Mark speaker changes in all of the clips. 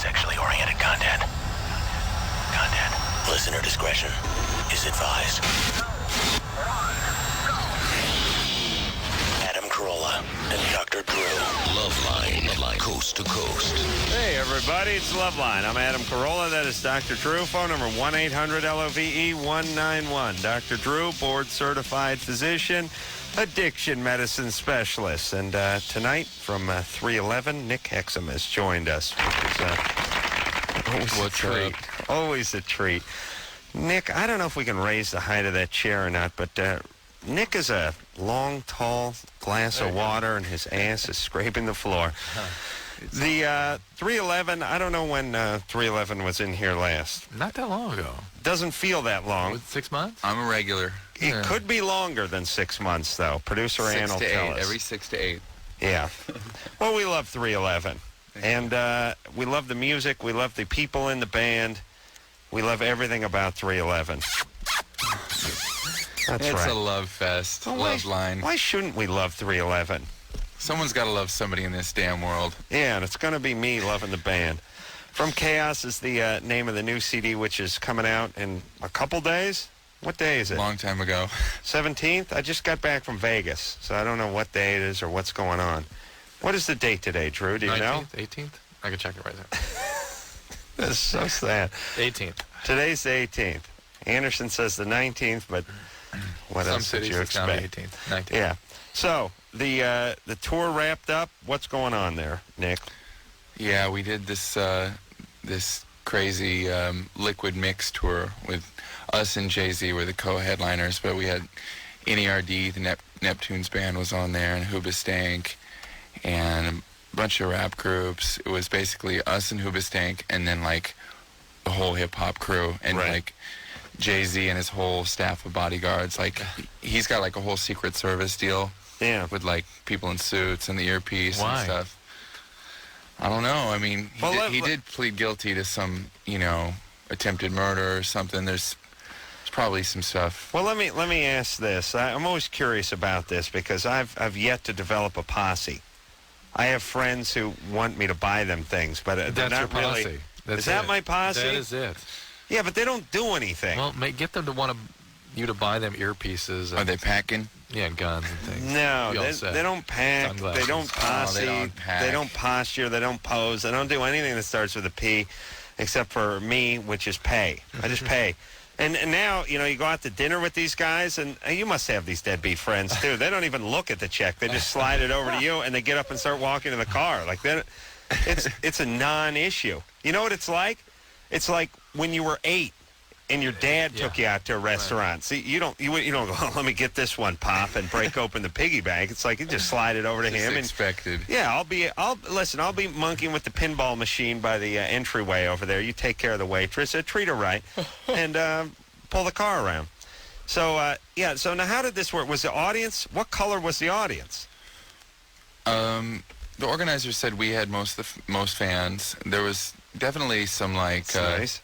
Speaker 1: sexually oriented content. Listener discretion is advised. Adam Carolla and Dr. Drew. Loveline, coast to coast.
Speaker 2: Hey, everybody, it's Loveline. I'm Adam Carolla. That is Dr. Drew. Phone number 1-800-LOVE-191. Dr. Drew, board-certified physician, addiction medicine specialist. And tonight, from 311, Nick Hexum has joined us, which is always a treat. Always a treat. Nick, I don't know if we can raise the height of that chair or not, but Nick is a long, tall glass of water, and his ass is scraping the floor. The 311, I don't know when 311 was in here last.
Speaker 3: Not that long ago.
Speaker 2: Doesn't feel that long.
Speaker 3: Was it 6 months?
Speaker 4: I'm a regular.
Speaker 2: It could be longer than 6 months, though. Producer Ann will tell us.
Speaker 4: Every 6 to 8.
Speaker 2: Yeah. Well, we love 311. And we love the music. We love the people in the band. We love everything about 311. That's
Speaker 4: It's
Speaker 2: right.
Speaker 4: a love fest.
Speaker 2: Well,
Speaker 4: Loveline.
Speaker 2: Why shouldn't we love 311?
Speaker 4: Someone's got to love somebody in this damn world.
Speaker 2: Yeah, and it's going to be me loving the band. From Chaos is the name of the new CD, which is coming out in a couple days. What day is it?
Speaker 4: Long time ago.
Speaker 2: 17th? I just got back from Vegas, so I don't know what day it is or what's going on. What is the date today, Drew? Do you
Speaker 3: 19th,
Speaker 2: know?
Speaker 3: 18th? I can check it right there.
Speaker 2: That's so sad.
Speaker 3: 18th.
Speaker 2: Today's the 18th. Anderson says the 19th, but what
Speaker 3: Some
Speaker 2: else did
Speaker 3: cities
Speaker 2: you
Speaker 3: it's now the
Speaker 2: expect?
Speaker 3: 18th. 19th.
Speaker 2: Yeah. So, the tour wrapped up. What's going on there, Nick?
Speaker 4: Yeah, we did this this crazy liquid mix tour with us and Jay-Z were the co-headliners, but we had NERD, the Neptunes band was on there, and Hoobastank, and a bunch of rap groups. It was basically us and Hoobastank, and then like the whole hip-hop crew, and
Speaker 2: Right.
Speaker 4: like Jay-Z and his whole staff of bodyguards. Like he's got like a whole Secret Service deal.
Speaker 2: Yeah.
Speaker 4: With like people in suits and the earpiece
Speaker 3: Why?
Speaker 4: and stuff. I don't know. I mean, he
Speaker 2: Well,
Speaker 4: did plead guilty to some, attempted murder or something. There's probably some stuff.
Speaker 2: Well, let me ask this. I'm always curious about this because I've yet to develop a posse. I have friends who want me to buy them things, but they're
Speaker 3: That's
Speaker 2: not
Speaker 3: your
Speaker 2: really.
Speaker 3: posse. That's
Speaker 2: Is that
Speaker 3: it.
Speaker 2: my posse?
Speaker 3: That is it.
Speaker 2: Yeah, but they don't do anything.
Speaker 3: Well, get them to want you to buy them earpieces. And,
Speaker 4: Are they packing?
Speaker 3: Yeah, guns and things.
Speaker 2: No,
Speaker 3: Be all
Speaker 2: they
Speaker 3: set.
Speaker 2: don't pack.
Speaker 3: Sunglasses.
Speaker 2: They don't posse.
Speaker 4: they don't pack.
Speaker 2: They don't posture. They don't pose. They don't do anything that starts with a P, except for me, which is pay. I just pay. And now, you go out to dinner with these guys, and you must have these deadbeat friends, too. They don't even look at the check. They just slide it over to you, and they get up and start walking to the car. Like, it's a non-issue. You know what it's like? It's like when you were 8 and your dad took you out to a restaurant. Right. See, you don't go, oh, let me get this one, Pop, and break open the piggy bank. It's like you just slide it over to him.
Speaker 4: Expected.
Speaker 2: Yeah, I'll be monkeying with the pinball machine by the entryway over there. You take care of the waitress, treat her right, and pull the car around. So, so now how did this work? Was the audience, what color was the audience?
Speaker 4: The organizers said we had most fans. There was definitely some
Speaker 2: Nice.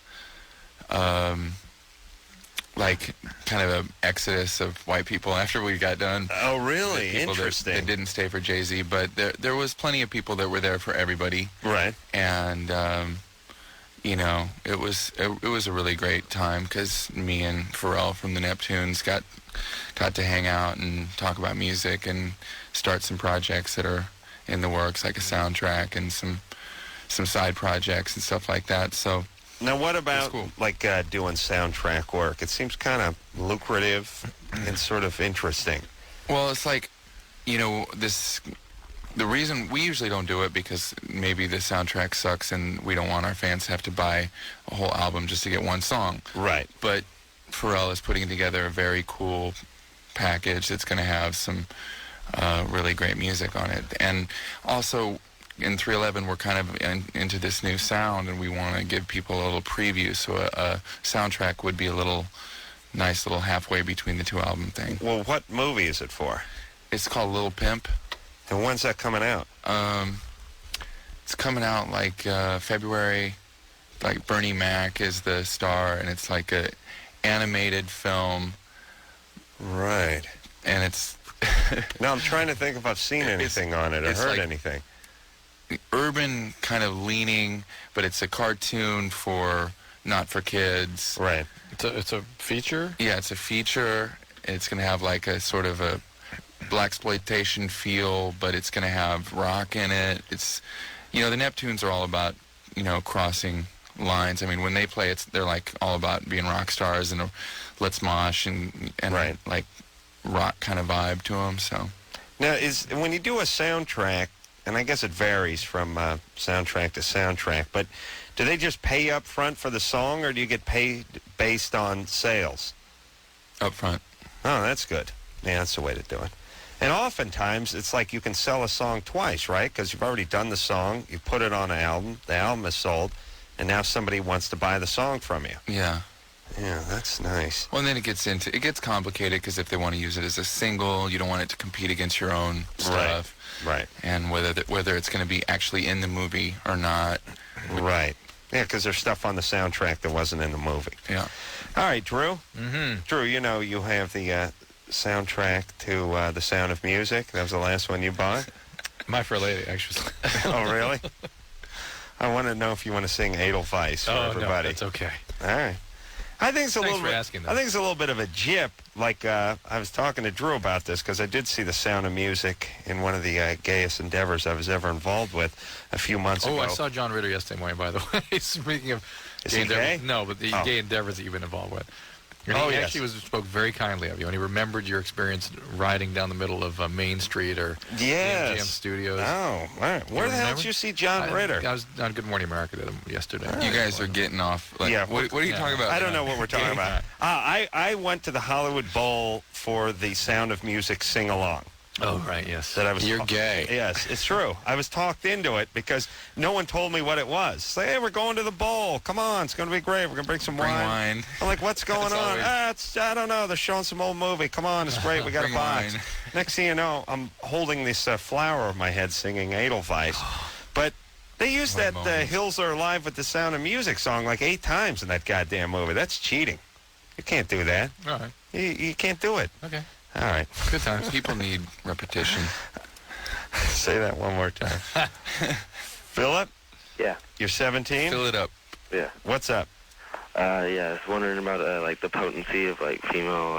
Speaker 4: like kind of an exodus of white people after we got done.
Speaker 2: Oh, really?
Speaker 4: People
Speaker 2: Interesting.
Speaker 4: that didn't stay for Jay-Z, but there was plenty of people that were there for everybody.
Speaker 2: Right.
Speaker 4: And it was a really great time because me and Pharrell from the Neptunes got to hang out and talk about music and start some projects that are in the works, like a soundtrack and some side projects and stuff like that. So
Speaker 2: now what about
Speaker 4: cool.
Speaker 2: doing soundtrack work? It seems kind of lucrative and sort of interesting.
Speaker 4: Well, it's like, the reason we usually don't do it because maybe the soundtrack sucks and we don't want our fans to have to buy a whole album just to get one song.
Speaker 2: Right.
Speaker 4: But Pharrell is putting together a very cool package that's going to have some really great music on it. And also, in 311, we're kind of into this new sound, and we want to give people a little preview. So a soundtrack would be a nice little halfway between the two album thing.
Speaker 2: Well, what movie is it for?
Speaker 4: It's called Little Pimp.
Speaker 2: And when's that coming out?
Speaker 4: It's coming out like February. Like Bernie Mac is the star, and it's like a animated film.
Speaker 2: Right.
Speaker 4: And it's
Speaker 2: No, I'm trying to think if I've seen anything on it or heard anything.
Speaker 4: urban kind of leaning, but it's a cartoon not for kids.
Speaker 2: Right.
Speaker 3: It's a feature?
Speaker 4: Yeah, it's a feature. It's going to have like a sort of a blaxploitation feel, but it's going to have rock in it. It's, the Neptunes are all about, crossing lines. I mean, when they play, they're like all about being rock stars and let's mosh and
Speaker 2: right.
Speaker 4: like rock kind of vibe to them. So
Speaker 2: now, when you do a soundtrack, and I guess it varies from soundtrack to soundtrack, but do they just pay up front for the song, or do you get paid based on sales?
Speaker 4: Up front.
Speaker 2: Oh, that's good. Yeah, that's the way to do it. And oftentimes, it's like you can sell a song twice, right? Because you've already done the song, you put it on an album, the album is sold, and now somebody wants to buy the song from you.
Speaker 4: Yeah.
Speaker 2: Yeah, that's nice.
Speaker 4: Well, and then it gets complicated because if they want to use it as a single, you don't want it to compete against your own stuff.
Speaker 2: Right.
Speaker 4: And whether it's going to be actually in the movie or not.
Speaker 2: Right. Yeah, because there's stuff on the soundtrack that wasn't in the movie.
Speaker 4: Yeah.
Speaker 2: All right, Drew.
Speaker 3: Mm-hmm.
Speaker 2: Drew, you have the soundtrack to The Sound of Music. That was the last one you bought?
Speaker 3: My Fair Lady, actually.
Speaker 2: Oh, really? I want to know if you want to sing Edelweiss for everybody.
Speaker 3: No, that's okay.
Speaker 2: All right. I think it's a
Speaker 3: Thanks
Speaker 2: little
Speaker 3: for
Speaker 2: bit.
Speaker 3: asking, though.
Speaker 2: I think it's a little bit of a jip. Like I was talking to Drew about this because I did see The Sound of Music in one of the gayest endeavors I was ever involved with a few months ago.
Speaker 3: Oh, I saw John Ritter yesterday morning, by the way. Speaking of
Speaker 2: Is he gay?
Speaker 3: No, but the gay endeavors that you've been involved with. And he actually spoke very kindly of you, and he remembered your experience riding down the middle of Main Street or
Speaker 2: Yes.
Speaker 3: MGM Studios.
Speaker 2: Oh, all right. Where the hell did you see John Ritter?
Speaker 3: I was on Good Morning America yesterday.
Speaker 4: You guys are getting off. Like,
Speaker 2: Yeah.
Speaker 4: What are you talking about?
Speaker 2: I don't know what we're talking about. I went to the Hollywood Bowl for the Sound of Music sing-along.
Speaker 3: Oh, right, yes.
Speaker 2: That I was.
Speaker 4: You're gay.
Speaker 2: Yes, it's true. I was talked into it because no one told me what it was. It's like, hey, we're going to the bowl. Come on, it's going to be great. We're going to bring some wine. I'm like, what's going on? I don't know. They're showing some old movie. Come on, it's great. We got a box.
Speaker 4: Wine.
Speaker 2: Next thing you know, I'm holding this flower of my head singing Edelweiss. But they used that Hills Are Alive with the Sound of Music song like 8 times in that goddamn movie. That's cheating. You can't do that.
Speaker 3: All right.
Speaker 2: You can't do it.
Speaker 3: Okay.
Speaker 2: All right.
Speaker 3: Good times.
Speaker 4: People need repetition.
Speaker 2: Say that one more time. Philip?
Speaker 5: Yeah.
Speaker 2: You're 17?
Speaker 4: Fill it up.
Speaker 5: Yeah.
Speaker 2: What's up?
Speaker 5: Yeah, I was wondering about like the potency of like female,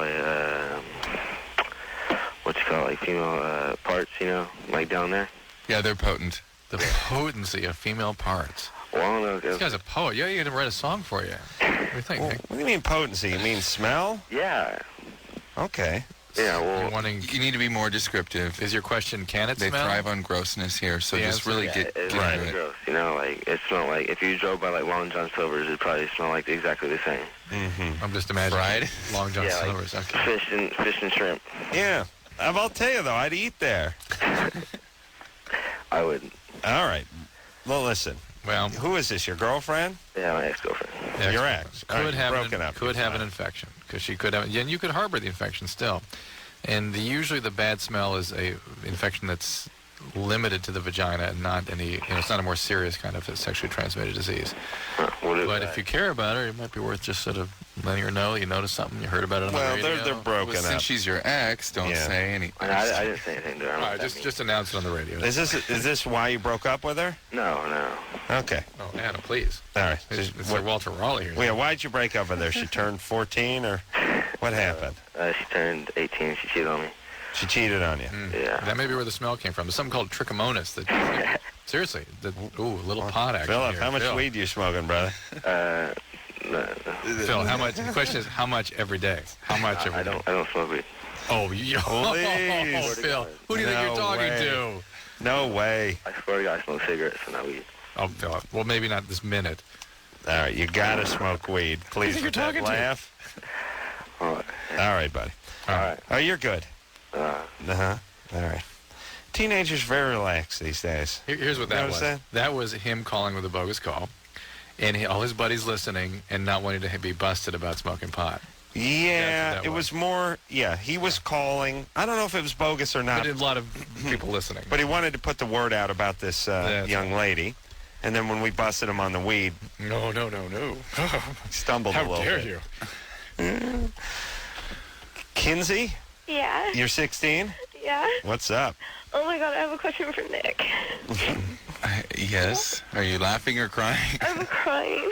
Speaker 5: female parts, like down there.
Speaker 4: Yeah, they're potent.
Speaker 3: The potency of female parts.
Speaker 5: Well, I don't know.
Speaker 3: This guy's a poet. Yeah, you got to write a song for you. What do you think,
Speaker 2: Well,
Speaker 3: Nick?
Speaker 2: what do you mean potency? You mean smell?
Speaker 5: Yeah.
Speaker 2: Okay.
Speaker 5: Yeah. Well.
Speaker 3: You're wanting,
Speaker 4: You need to be more descriptive.
Speaker 3: is your question, can it
Speaker 4: They
Speaker 3: smell?
Speaker 4: thrive on grossness here, so
Speaker 3: The
Speaker 4: just
Speaker 3: answer-
Speaker 4: really
Speaker 5: Yeah,
Speaker 4: get
Speaker 5: it's
Speaker 4: into
Speaker 5: really
Speaker 4: it.
Speaker 5: gross. Like it smelled like if you drove by like Long John Silver's, it'd probably smell like exactly the same.
Speaker 2: Mm-hmm.
Speaker 3: I'm just imagining.
Speaker 4: Fried?
Speaker 3: Long John
Speaker 5: Yeah, like
Speaker 3: Silver's. Okay.
Speaker 5: Fish and shrimp.
Speaker 2: Yeah. I'll tell you, though, I'd eat there.
Speaker 5: I wouldn't.
Speaker 2: All right. Well, listen.
Speaker 3: Well,
Speaker 2: Who is this, your girlfriend?
Speaker 5: Yeah, my ex-girlfriend.
Speaker 2: Your ex. All right,
Speaker 3: Could have
Speaker 2: broken up.
Speaker 3: Could
Speaker 2: You're
Speaker 3: have an
Speaker 2: fine.
Speaker 3: infection because she could have, and you could harbor the infection still. And usually the bad smell is a infection that's limited to the vagina and not any, it's not a more serious kind of sexually transmitted disease. But if you care about her, it might be worth just sort of letting her know you noticed something, you heard about it on the radio.
Speaker 2: They're broken
Speaker 4: Well,
Speaker 2: up.
Speaker 4: since she's your ex, don't
Speaker 2: Yeah.
Speaker 4: say anything.
Speaker 5: I didn't say anything to her. I don't know
Speaker 3: All
Speaker 5: what
Speaker 3: right,
Speaker 5: that
Speaker 3: just announce it on the radio.
Speaker 2: Is this why you broke up with her?
Speaker 5: means. No.
Speaker 2: Okay.
Speaker 3: Oh, Anna, please.
Speaker 2: All right.
Speaker 3: It's Sir Walter Raleigh here.
Speaker 2: Well, yeah, why'd you break up with her? She turned 14 or what happened?
Speaker 5: She turned 18. She cheated on me.
Speaker 2: She cheated on you.
Speaker 5: Yeah.
Speaker 3: That may be where the smell came from. There's something called trichomonas. That, seriously, a little pot action
Speaker 2: Philip,
Speaker 3: here.
Speaker 2: how much
Speaker 3: Phil.
Speaker 2: weed you smoking, brother?
Speaker 5: No.
Speaker 3: Phil, how much? The question is, how much every day? How much every
Speaker 5: I
Speaker 3: day?
Speaker 5: don't smoke weed.
Speaker 3: Oh,
Speaker 2: Please.
Speaker 3: Phil, who do you think
Speaker 2: No
Speaker 3: you're talking
Speaker 2: way.
Speaker 3: to?
Speaker 2: No way.
Speaker 5: I swear to God, I smoke cigarettes and not weed.
Speaker 3: Oh, Phil. Well, maybe not this minute.
Speaker 2: All right, you gotta smoke weed. Please,
Speaker 3: think
Speaker 2: with
Speaker 3: you're
Speaker 2: that
Speaker 3: talking to?
Speaker 2: laugh.
Speaker 5: All right.
Speaker 2: All right, buddy.
Speaker 5: All right.
Speaker 2: Oh, you're good.
Speaker 5: Uh,
Speaker 2: All right. Teenagers very relaxed these days.
Speaker 3: Here's what that
Speaker 2: Notice
Speaker 3: was.
Speaker 2: that?
Speaker 3: That was him calling with a bogus call, and all his buddies listening and not wanting to be busted about smoking pot.
Speaker 2: Yeah,
Speaker 3: That's what that
Speaker 2: it was more. Yeah, he was calling. I don't know if it was bogus or not,
Speaker 3: But a lot of people listening.
Speaker 2: but he wanted to put the word out about this
Speaker 3: That's
Speaker 2: young lady. And then when we busted him on the weed,
Speaker 3: No.
Speaker 2: he stumbled a
Speaker 3: How
Speaker 2: little
Speaker 3: dare
Speaker 2: bit.
Speaker 3: you?
Speaker 2: Kinsey,
Speaker 6: Yeah,
Speaker 2: you're 16?
Speaker 6: yeah.
Speaker 2: What's up?
Speaker 6: Oh my God, I have a question for Nick.
Speaker 4: Yes. Are you laughing or crying?
Speaker 6: I'm crying.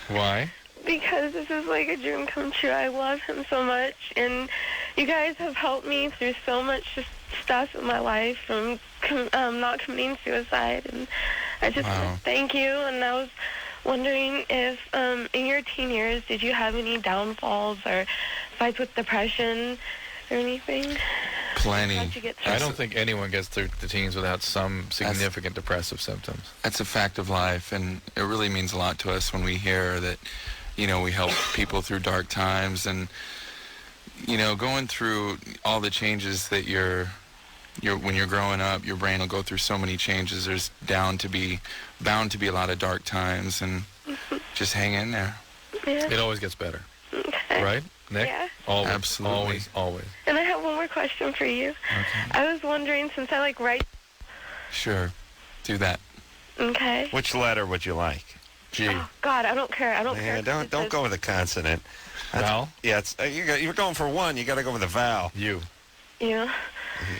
Speaker 3: Why?
Speaker 6: Because this is like a dream come true. I love him so much, and you guys have helped me through so much stuff in my life, from not committing suicide, and I just want to thank you. And I was wondering if in your teen years, did you have any downfalls or fights with depression or anything?
Speaker 4: Plenty.
Speaker 6: How'd you get through
Speaker 3: I don't think anyone gets through the teens without some significant depressive symptoms.
Speaker 4: That's a fact of life, and it really means a lot to us when we hear that, you know, we help people through dark times, and, you know, going through all the changes that when you're growing up, your brain will go through so many changes. There's bound to be a lot of dark times, and just hang in there.
Speaker 6: Yeah.
Speaker 3: It always gets better.
Speaker 6: Okay.
Speaker 3: Right, Nick?
Speaker 6: Yeah.
Speaker 3: Always.
Speaker 4: Absolutely.
Speaker 3: Always.
Speaker 6: And I have one more question for you.
Speaker 4: Okay.
Speaker 6: I was wondering, since I write...
Speaker 4: Sure. Do that.
Speaker 6: Okay.
Speaker 2: Which letter would you like?
Speaker 3: G.
Speaker 6: Oh, God, I don't care. I don't care.
Speaker 2: Don't go with the consonant.
Speaker 3: Vowel?
Speaker 2: Yeah, you're going for one. You got to go with a vowel.
Speaker 3: U.
Speaker 6: Yeah.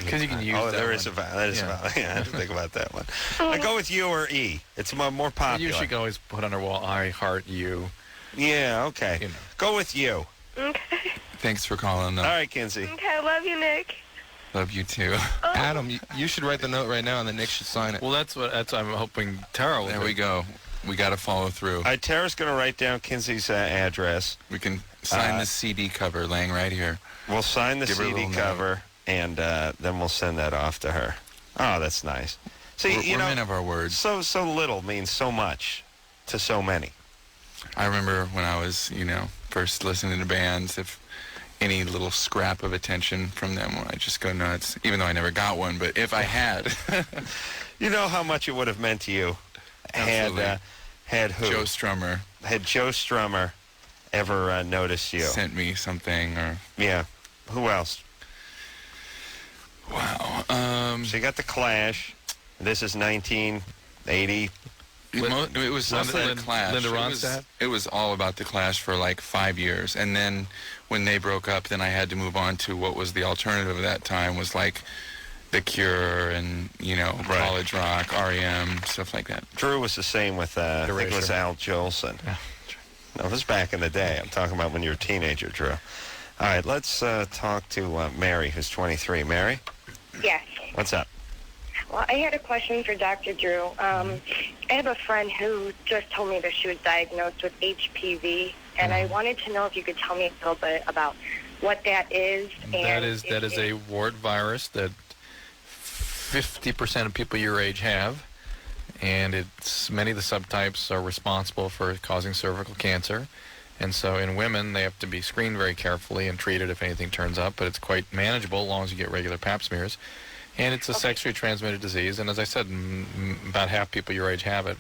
Speaker 3: Because you can use that
Speaker 2: there
Speaker 3: one.
Speaker 2: is a vowel. That is a vowel. Yeah, I didn't think about that one. I go with U or E. It's more popular.
Speaker 3: You should always put on our wall, I heart you.
Speaker 2: Yeah, okay.
Speaker 3: You know.
Speaker 2: Go with U.
Speaker 6: Okay.
Speaker 4: Thanks for calling, though.
Speaker 2: All right, Kinsey.
Speaker 6: Okay, I love you, Nick.
Speaker 4: Love you, too.
Speaker 7: Adam, you should write the note right now, and then Nick should sign it.
Speaker 3: Well, that's I'm hoping Tara will
Speaker 4: There
Speaker 3: do.
Speaker 4: we go. We got to follow through.
Speaker 2: All right, Tara's going to write down Kinsey's address.
Speaker 4: We can sign the CD cover laying right here.
Speaker 2: We'll sign the
Speaker 4: Give her a
Speaker 2: CD
Speaker 4: little
Speaker 2: cover, and then we'll send that off to her. Oh, that's nice. See,
Speaker 4: We're men of our words.
Speaker 2: So little means so much to so many.
Speaker 4: I remember when I was, first listening to bands, if any little scrap of attention from them, I'd just go nuts, even though I never got one. But if I had...
Speaker 2: You know how much it would have meant to you
Speaker 4: Absolutely.
Speaker 2: had who?
Speaker 4: Joe Strummer.
Speaker 2: Had Joe Strummer ever noticed you?
Speaker 4: Sent me something, or...
Speaker 2: Yeah. Who else?
Speaker 4: Wow.
Speaker 2: So you got The Clash. This is 1980.
Speaker 4: It was mostly the Clash.
Speaker 3: Linda Ronstadt?
Speaker 4: It was all about the Clash for like 5 years, and then when they broke up, then I had to move on to what was the alternative at that time, was like The Cure and college rock, REM, stuff like that.
Speaker 2: Drew was the same with I think it was Al Jolson.
Speaker 3: Yeah.
Speaker 2: No, it was back in the day. I'm talking about when you were a teenager, Drew. All right, let's talk to Mary, who's 23. Mary,
Speaker 8: Yes.
Speaker 2: what's up?
Speaker 8: Well, I had a question for Dr. Drew. I have a friend who just told me that she was diagnosed with HPV, and I wanted to know if you could tell me a little bit about what that is.
Speaker 3: That is a wart virus that 50% of people your age have, and many of the subtypes are responsible for causing cervical cancer. And so in women, they have to be screened very carefully and treated if anything turns up, but it's quite manageable as long as you get regular pap smears. And it's a sexually transmitted disease, and as I said, about half people your age have it.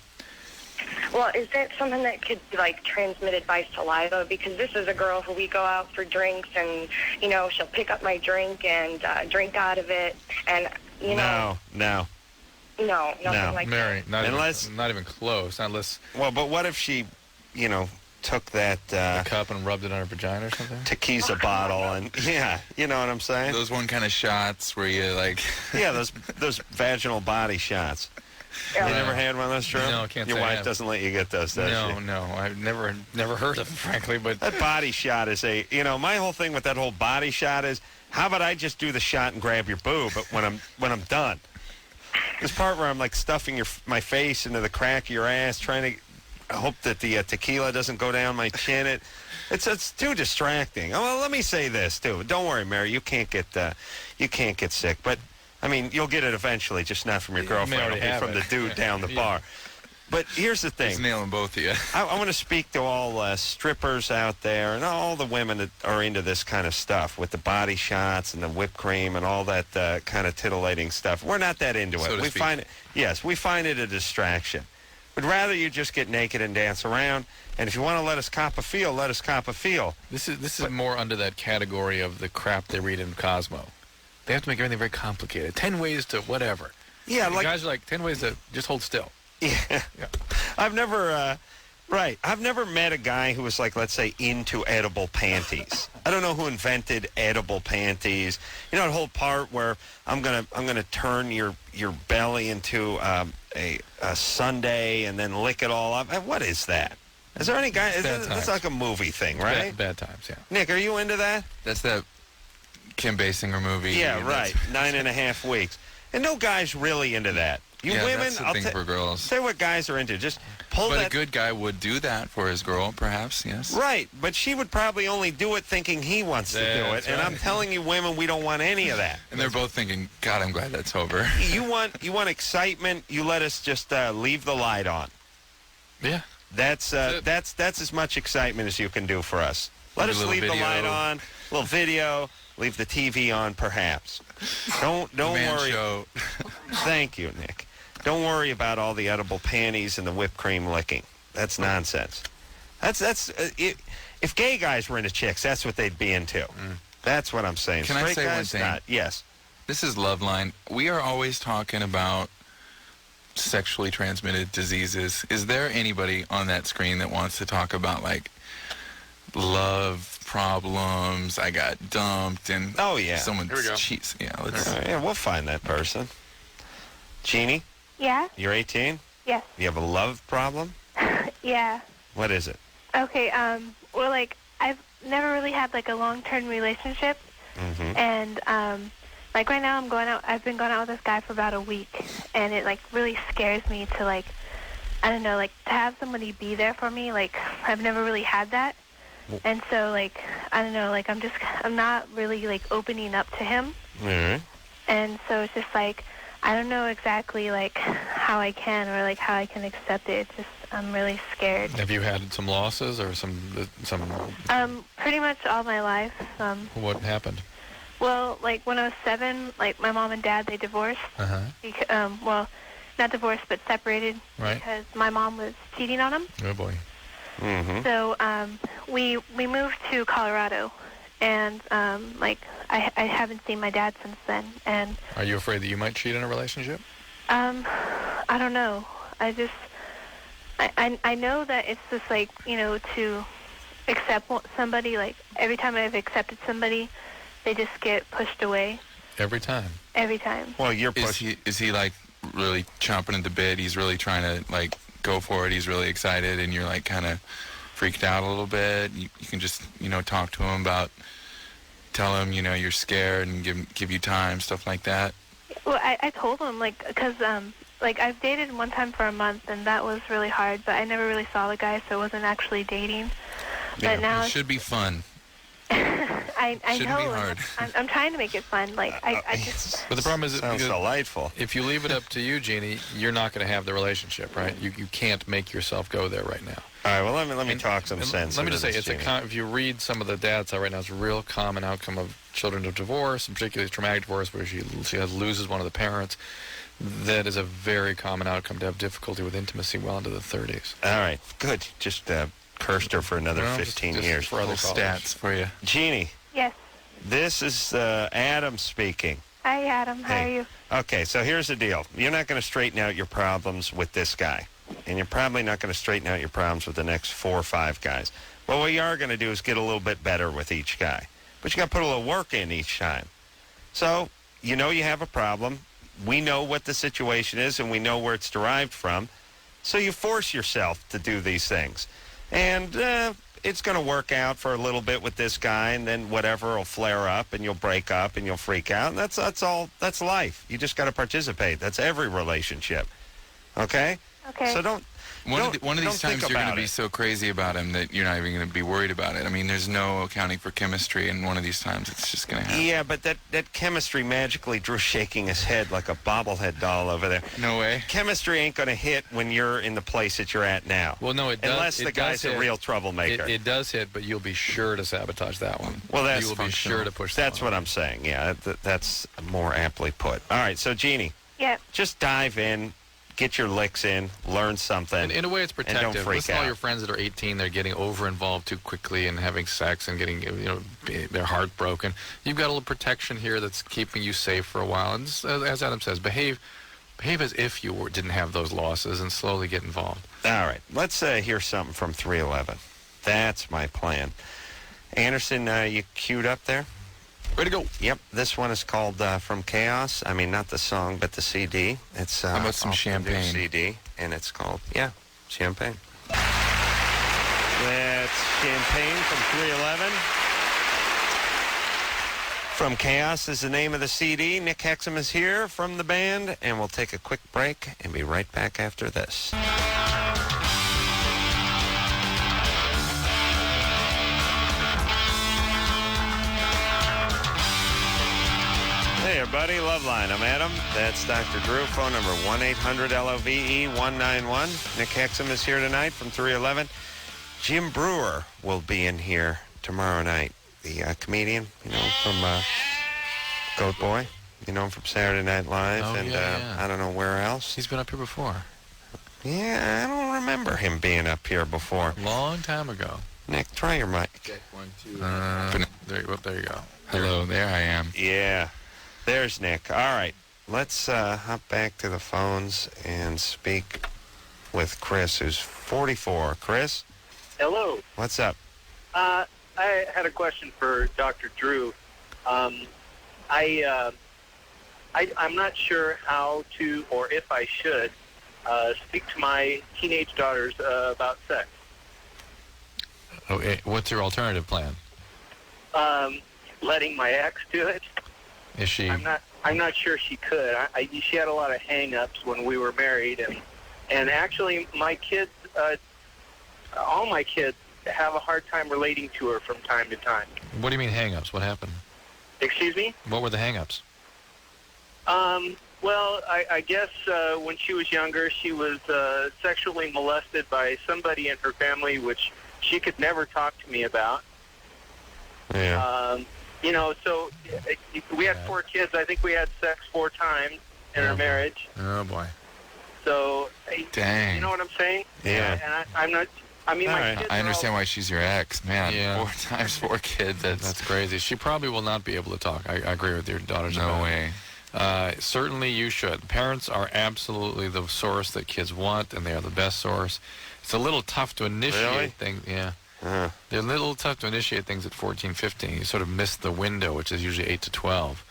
Speaker 8: Well, is that something that could be, transmitted by saliva? Because this is a girl who we go out for drinks, and, she'll pick up my drink and drink out of it, and,
Speaker 2: No.
Speaker 8: No, nothing like
Speaker 3: Mary,
Speaker 2: Unless-
Speaker 3: not even close, unless
Speaker 2: Well, but what if she, took that
Speaker 3: a cup and rubbed it on her vagina or something?
Speaker 2: tequila bottle and, yeah, you know what I'm saying?
Speaker 4: Those one kind of shots where you
Speaker 2: Yeah, those vaginal body shots. You never had one of those, Drew?
Speaker 3: No, I can't
Speaker 2: Your
Speaker 3: say I
Speaker 2: wife
Speaker 3: have.
Speaker 2: doesn't let you get those, does she?
Speaker 3: No, I've never heard of them, frankly, but
Speaker 2: That body shot is my whole thing with that whole body shot is, how about I just do the shot and grab your boob when I'm done? This part where I'm stuffing my face into the crack of your ass, trying to hope that the tequila doesn't go down my chin. It's too distracting. Oh, well, let me say this too. Don't worry, Mary. You can't get sick, but I mean, you'll get it eventually, just not from your girlfriend.
Speaker 3: already
Speaker 2: It'll be
Speaker 3: have
Speaker 2: from
Speaker 3: it.
Speaker 2: the dude down the
Speaker 3: Yeah.
Speaker 2: bar. But here's the
Speaker 4: He's
Speaker 2: thing.
Speaker 4: nailing both of you.
Speaker 2: I want to speak to all strippers out there and all the women that are into this kind of stuff with the body shots and the whipped cream and all that kind of titillating stuff. We're not that into
Speaker 4: So
Speaker 2: it.
Speaker 4: to
Speaker 2: We
Speaker 4: speak.
Speaker 2: find it a distraction. We'd rather you just get naked and dance around. And if you want to let us cop a feel, let us cop a feel.
Speaker 3: this is more under that category of the crap they read in Cosmo. They have to make everything very complicated. 10 ways to whatever.
Speaker 2: Yeah,
Speaker 3: The guys are 10 ways to just hold still.
Speaker 2: Yeah. I've never met a guy who was let's say, into edible panties. I don't know who invented edible panties. You know, that whole part where I'm gonna turn your belly into a sundae and then lick it all up. What is that? Is there any guy? It's like a movie thing, right?
Speaker 3: Bad times, yeah.
Speaker 2: Nick, are you into that?
Speaker 4: That's that Kim Basinger movie.
Speaker 2: Yeah, right. 9.5 weeks. And no guy's really into that. You women,
Speaker 4: that's the thing for girls.
Speaker 2: Tell you what guys are into. Just pull
Speaker 4: But
Speaker 2: that.
Speaker 4: a good guy would do that for his girl, perhaps, yes.
Speaker 2: Right, but she would probably only do it thinking he wants to do it.
Speaker 3: That's
Speaker 2: And
Speaker 3: right.
Speaker 2: I'm telling you, women, we don't want any of that.
Speaker 4: And they're both thinking, God, I'm glad that's over.
Speaker 2: You want excitement? You let us just leave the light on.
Speaker 3: Yeah.
Speaker 2: That's as much excitement as you can do for us. Let
Speaker 4: Maybe
Speaker 2: us
Speaker 4: a
Speaker 2: leave the
Speaker 4: little
Speaker 2: light
Speaker 4: video.
Speaker 2: on, a little video, leave the TV on, perhaps. Don't
Speaker 4: Man
Speaker 2: worry.
Speaker 4: show.
Speaker 2: Thank you, Nick. Don't worry about all the edible panties and the whipped cream licking. That's nonsense. If gay guys were into chicks, that's what they'd be into. That's what I'm saying.
Speaker 4: Can I
Speaker 2: Straight
Speaker 4: say one
Speaker 2: guys,
Speaker 4: thing?
Speaker 2: not. Yes.
Speaker 4: This is Loveline. We are always talking about sexually transmitted diseases. Is there anybody on that screen that wants to talk about, like, love problems, I got dumped, and
Speaker 2: Oh, yeah.
Speaker 4: someone
Speaker 3: Here we go.
Speaker 4: cheats? Yeah, let's...
Speaker 2: Yeah, we'll find that person. Jeannie,
Speaker 6: Yeah?
Speaker 2: you're 18?
Speaker 6: Yes.
Speaker 2: You have a love problem?
Speaker 6: Yeah.
Speaker 2: What is it?
Speaker 6: Okay, well, like, I've never really had, like, a long-term relationship.
Speaker 2: Mm-hmm.
Speaker 6: And, like, right now I've been going out with this guy for about a week. And it, like, really scares me to, like, I don't know, like, to have somebody be there for me. Like, I've never really had that. And so, like, I don't know, like, I'm not really, like, opening up to him.
Speaker 2: All right.
Speaker 6: And so it's just, like, I don't know exactly, like, how I can or, like, how I can accept it. It's just, I'm really scared.
Speaker 3: Have you had some losses or some?
Speaker 6: Pretty much all my life.
Speaker 3: What happened?
Speaker 6: Well, like, when I was 7, like, my mom and dad, they divorced. Well, not divorced, but separated.
Speaker 3: Right.
Speaker 6: Because my mom was cheating on him.
Speaker 3: Oh boy.
Speaker 2: Mm-hmm.
Speaker 6: So, we moved to Colorado. And, like, I haven't seen my dad since then. And,
Speaker 3: Are you afraid that you might cheat in a relationship?
Speaker 6: I don't know. I know that it's just, like, you know, to accept somebody, like, every time I've accepted somebody, they just get pushed away.
Speaker 3: Every time.
Speaker 6: Every time.
Speaker 2: Well, you're
Speaker 4: Is he like really chomping at the bit? He's really trying to like go for it. He's really excited, and you're like kind of freaked out a little bit. You can just talk to him about, tell him you're scared and give you time, stuff like that.
Speaker 6: Well, I told him, like, because like, I've dated one time for a month, and that was really hard. But I never really saw the guy, so I wasn't actually dating. But now
Speaker 4: It should be fun.
Speaker 6: I
Speaker 4: Shouldn't
Speaker 6: know.
Speaker 4: be hard.
Speaker 6: I'm trying to make it fun. Like, I just.
Speaker 3: But the problem is,
Speaker 2: sounds delightful.
Speaker 3: if you leave it up to you, Jeannie, you're not going to have the relationship, right? You can't make yourself go there right now.
Speaker 2: All right, well, let me talk some
Speaker 3: And
Speaker 2: sense.
Speaker 3: Let me just say,
Speaker 2: into
Speaker 3: it's
Speaker 2: this,
Speaker 3: if you read some of the dads out right now, it's a real common outcome of children of divorce, and particularly traumatic divorce, where she loses one of the parents. That is a very common outcome, to have difficulty with intimacy well into the 30s.
Speaker 2: All right, good. Just cursed her for another
Speaker 3: Well,
Speaker 2: 15
Speaker 3: just
Speaker 2: years.
Speaker 3: for other
Speaker 4: Little
Speaker 3: callers.
Speaker 4: stats for you.
Speaker 2: Jeannie,
Speaker 6: Yes.
Speaker 2: this is Adam speaking.
Speaker 6: Hi, Adam. How are you?
Speaker 2: Okay, so here's the deal. You're not going to straighten out your problems with this guy. And you're probably not going to straighten out your problems with the next 4 or 5 guys. But what you are going to do is get a little bit better with each guy. But you got to put a little work in each time. So, you have a problem. We know what the situation is, and we know where it's derived from. So you force yourself to do these things. And it's going to work out for a little bit with this guy, and then whatever will flare up, and you'll break up, and you'll freak out. And that's all. That's life. You just got to participate. That's every relationship. Okay?
Speaker 6: Okay.
Speaker 2: So don't.
Speaker 4: One of
Speaker 2: don't
Speaker 4: these
Speaker 2: think
Speaker 4: times you're going to
Speaker 2: about
Speaker 4: be
Speaker 2: it.
Speaker 4: so crazy about him that you're not even going to be worried about it. I mean, there's no accounting for chemistry, and one of these times it's just going to happen.
Speaker 2: Yeah, but that chemistry magically, Drew's shaking his head like a bobblehead doll over there.
Speaker 4: No way.
Speaker 2: Chemistry ain't going to hit when you're in the place that you're at now.
Speaker 3: Well, no, it does.
Speaker 2: Unless the
Speaker 3: it
Speaker 2: guy's
Speaker 3: does
Speaker 2: a
Speaker 3: hit.
Speaker 2: real troublemaker.
Speaker 3: It does hit, but you'll be sure to sabotage that one.
Speaker 2: Well, that's
Speaker 3: you will be
Speaker 4: functional.
Speaker 3: sure to push.
Speaker 2: That's
Speaker 3: that
Speaker 2: what
Speaker 3: one.
Speaker 2: I'm saying. Yeah, that's more aptly put. All right, so Jeannie,
Speaker 6: Yeah.
Speaker 2: just dive in, get your licks in, learn something.
Speaker 3: In a way, it's
Speaker 2: don't
Speaker 3: protective.
Speaker 2: freak
Speaker 3: Listen to all
Speaker 2: out.
Speaker 3: your friends that are 18, they're getting over-involved too quickly and having sex and getting, their heart broken. You've got a little protection here that's keeping you safe for a while. And as Adam says, behave as if you didn't have those losses and slowly get involved.
Speaker 2: All right, let's hear something from 311. That's my plan. Anderson, you queued up there?
Speaker 4: Ready to go.
Speaker 2: Yep, this one is called From Chaos. I mean, not the song, but the CD. It's
Speaker 4: How about some
Speaker 2: off the new
Speaker 4: champagne?
Speaker 2: CD, and it's called, Champagne. That's Champagne from 311. From Chaos is the name of the CD. Nick Hexum is here from the band, and we'll take a quick break and be right back after this. Hey, everybody. Loveline. I'm Adam. That's Dr. Drew. Phone number 1-800-LOVE-191. Nick Hexum is here tonight from 311. Jim Brewer will be in here tomorrow night. The comedian, from Goat Boy. You know him from Saturday Night Live.
Speaker 3: Oh,
Speaker 2: and
Speaker 3: yeah.
Speaker 2: I don't know where else.
Speaker 3: He's been up here before.
Speaker 2: Yeah, I don't remember him being up here before.
Speaker 3: Long time ago.
Speaker 2: Nick, try your mic.
Speaker 4: Check 1, 2.
Speaker 3: There you go.
Speaker 4: Hello, there I am.
Speaker 2: Yeah. There's Nick. All right. Let's hop back to the phones and speak with Chris, who's 44. Chris?
Speaker 9: Hello.
Speaker 2: What's up?
Speaker 9: I had a question for Dr. Drew. I'm not sure how to, or if I should, speak to my teenage daughters about sex.
Speaker 3: Oh, what's your alternative plan?
Speaker 9: Letting my ex do it.
Speaker 3: Is she?
Speaker 9: I'm not sure she could. She had a lot of hang-ups when we were married, and actually my kids, all my kids, have a hard time relating to her from time to time.
Speaker 3: What do you mean hang-ups? What happened?
Speaker 9: Excuse me?
Speaker 3: What were the hang-ups?
Speaker 9: Well, I guess when she was younger, she was sexually molested by somebody in her family, which she could never talk to me about.
Speaker 2: Yeah.
Speaker 9: So we had 4 kids. I think we had sex 4 times in our marriage.
Speaker 3: Oh, boy.
Speaker 9: So,
Speaker 4: Dang.
Speaker 9: you know what I'm saying?
Speaker 2: Yeah.
Speaker 9: And I'm not. I mean, my
Speaker 2: right.
Speaker 9: kids.
Speaker 4: I understand why she's your ex, man.
Speaker 3: Yeah.
Speaker 4: 4 times 4 kids.
Speaker 3: That's crazy. She probably will not be able to talk. I agree with your daughters.
Speaker 4: No way.
Speaker 3: Certainly you should. Parents are absolutely the source that kids want, and they are the best source. It's a little tough to initiate
Speaker 2: Really?
Speaker 3: things. Yeah.
Speaker 2: Uh,
Speaker 3: They're a little tough to initiate things at 14, 15. You sort of miss the window, which is usually 8 to 12.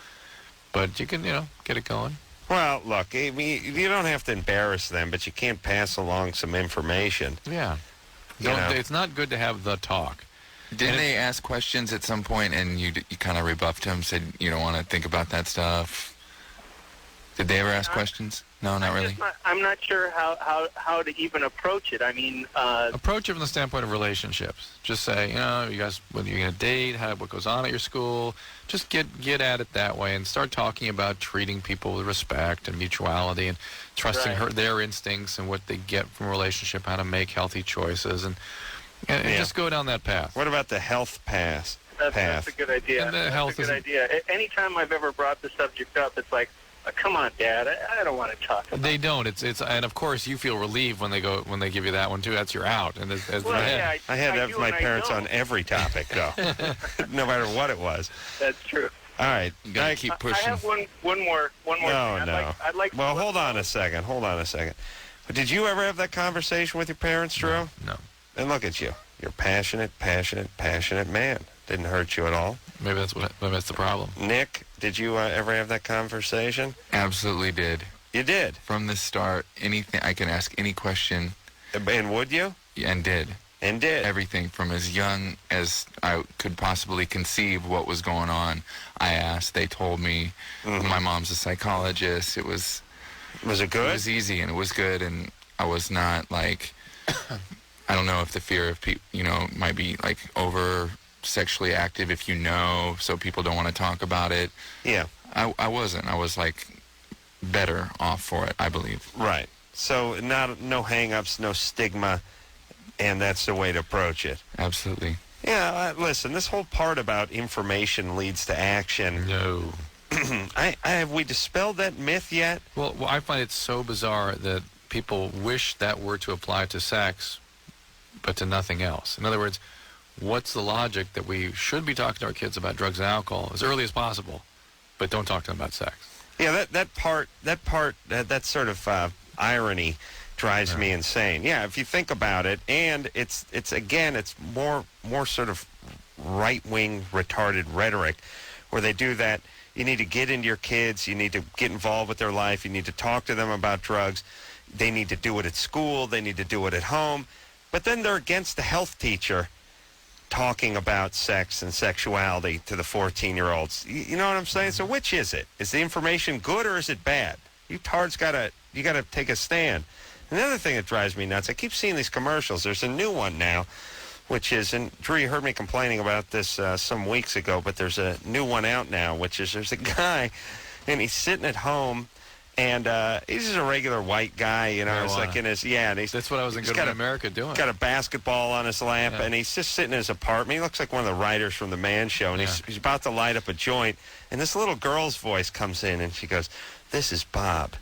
Speaker 3: But you can, get it going.
Speaker 2: well, look, I mean, you don't have to embarrass them, but you can't pass along some information.
Speaker 3: Yeah.
Speaker 2: You know.
Speaker 3: It's not good to have the talk.
Speaker 4: Didn't they ask questions at some point and you kind of rebuffed them, said you don't want to think about that stuff? Did they ever ask questions? No, not really.
Speaker 9: I'm not sure how to even approach it. I mean,
Speaker 3: Approach it from the standpoint of relationships. Just say, you guys, whether you're going to date, what goes on at your school, just get at it that way and start talking about treating people with respect and mutuality and trusting their instincts and what they get from a relationship, how to make healthy choices, and just go down that path.
Speaker 2: What about the health path?
Speaker 9: that's a good idea.
Speaker 3: And the
Speaker 9: That's
Speaker 3: health
Speaker 9: a good idea. Anytime I've ever brought the subject up, it's like, come on, Dad, I don't want to talk about it.
Speaker 3: They don't. It's and of course you feel relieved when they give you that one too. That's your out. And
Speaker 2: I had to have
Speaker 9: do,
Speaker 2: my
Speaker 9: and I
Speaker 2: parents
Speaker 9: know.
Speaker 2: on every topic, though, no matter what it was.
Speaker 9: That's true.
Speaker 2: All right.
Speaker 4: You gotta keep pushing.
Speaker 9: I have one more thing. I'd like
Speaker 2: Well,
Speaker 9: to
Speaker 2: hold on a second. But did you ever have that conversation with your parents, Drew?
Speaker 3: No.
Speaker 2: And look at you. You're passionate man. Didn't hurt you at all.
Speaker 3: Maybe that's the problem.
Speaker 2: Nick, did you ever have that conversation?
Speaker 4: Absolutely did.
Speaker 2: You did.
Speaker 4: From the start, anything I can ask any question,
Speaker 2: And would you?
Speaker 4: and did.
Speaker 2: And did.
Speaker 4: Everything from as young as I could possibly conceive what was going on, I asked. They told me. My mom's a psychologist. It was
Speaker 2: it good?
Speaker 4: It was easy and it was good, and I was not like, I don't know if the fear of people, might be like over sexually active if so people don't want to talk about it.
Speaker 2: Yeah.
Speaker 4: I wasn't. I was like better off for it, I believe.
Speaker 2: Right. So no hang-ups, no stigma, and that's the way to approach it.
Speaker 4: Absolutely.
Speaker 2: Yeah, listen, this whole part about information leads to action.
Speaker 3: No.
Speaker 2: Have we dispelled that myth yet?
Speaker 3: Well, I find it so bizarre that people wish that were to apply to sex, but to nothing else. In other words, what's the logic that we should be talking to our kids about drugs and alcohol as early as possible, but don't talk to them about sex?
Speaker 2: Yeah, that sort of irony drives me insane. Yeah, if you think about it, and it's more sort of right-wing retarded rhetoric, where they do that. You need to get into your kids. You need to get involved with their life. You need to talk to them about drugs. They need to do it at school. They need to do it at home. But then they're against the health teacher talking about sex and sexuality to the 14-year-olds. You know what I'm saying? So which is it? Is the information good or is it bad? You tards gotta take a stand. And the other thing that drives me nuts, I keep seeing these commercials. There's a new one now, which is, and Drew, you heard me complaining about this some weeks ago, but there's a new one out now, which is there's a guy, and he's sitting at home, and he's just a regular white guy, you know. It's like in his, and he's...
Speaker 3: That's what I was in Good Morning America doing.
Speaker 2: Got a basketball on his lap, and he's just sitting in his apartment. He looks like one of the writers from The Man Show, and he's about to light up a joint, and this little girl's voice comes in, and she goes, "This is Bob.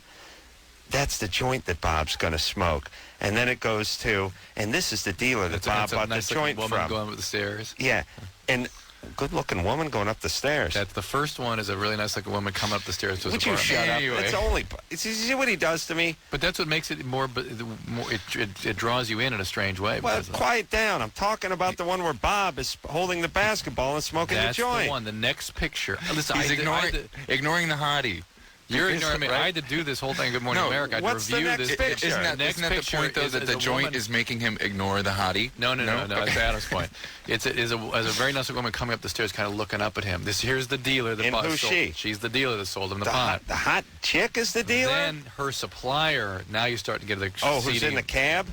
Speaker 2: That's the joint that Bob's going to smoke." And then it goes to, and this is the dealer that Bob bought the joint from.
Speaker 3: Woman going up the stairs.
Speaker 2: Yeah, and good-looking woman going up the stairs.
Speaker 3: That's the first one is a really nice-looking woman coming up the stairs to his
Speaker 2: Would you
Speaker 3: apartment.
Speaker 2: shut up?
Speaker 3: Anyway.
Speaker 2: It's only. You see what he does to me?
Speaker 3: But that's what makes it more. It draws you in a strange way.
Speaker 2: Well, quiet down. I'm talking about the one where Bob is holding the basketball and smoking the joint.
Speaker 3: That's the one. The next picture. Listen,
Speaker 4: he's ignoring the hottie.
Speaker 3: You're ignoring me. Right? I had to do this whole thing. Good Morning America. I had
Speaker 2: what's
Speaker 3: to review
Speaker 2: the next
Speaker 3: this
Speaker 2: picture?
Speaker 4: Isn't that the point, though, that the joint is making him ignore the hottie?
Speaker 3: No. That's Adam's point. It's a very nice woman coming up the stairs, kind of looking up at him. Here's the dealer that
Speaker 2: and who's she?
Speaker 3: She's the dealer that sold him the pot.
Speaker 2: The hot chick is the dealer?
Speaker 3: Then her supplier. Now you start to get the
Speaker 2: who's in the cab?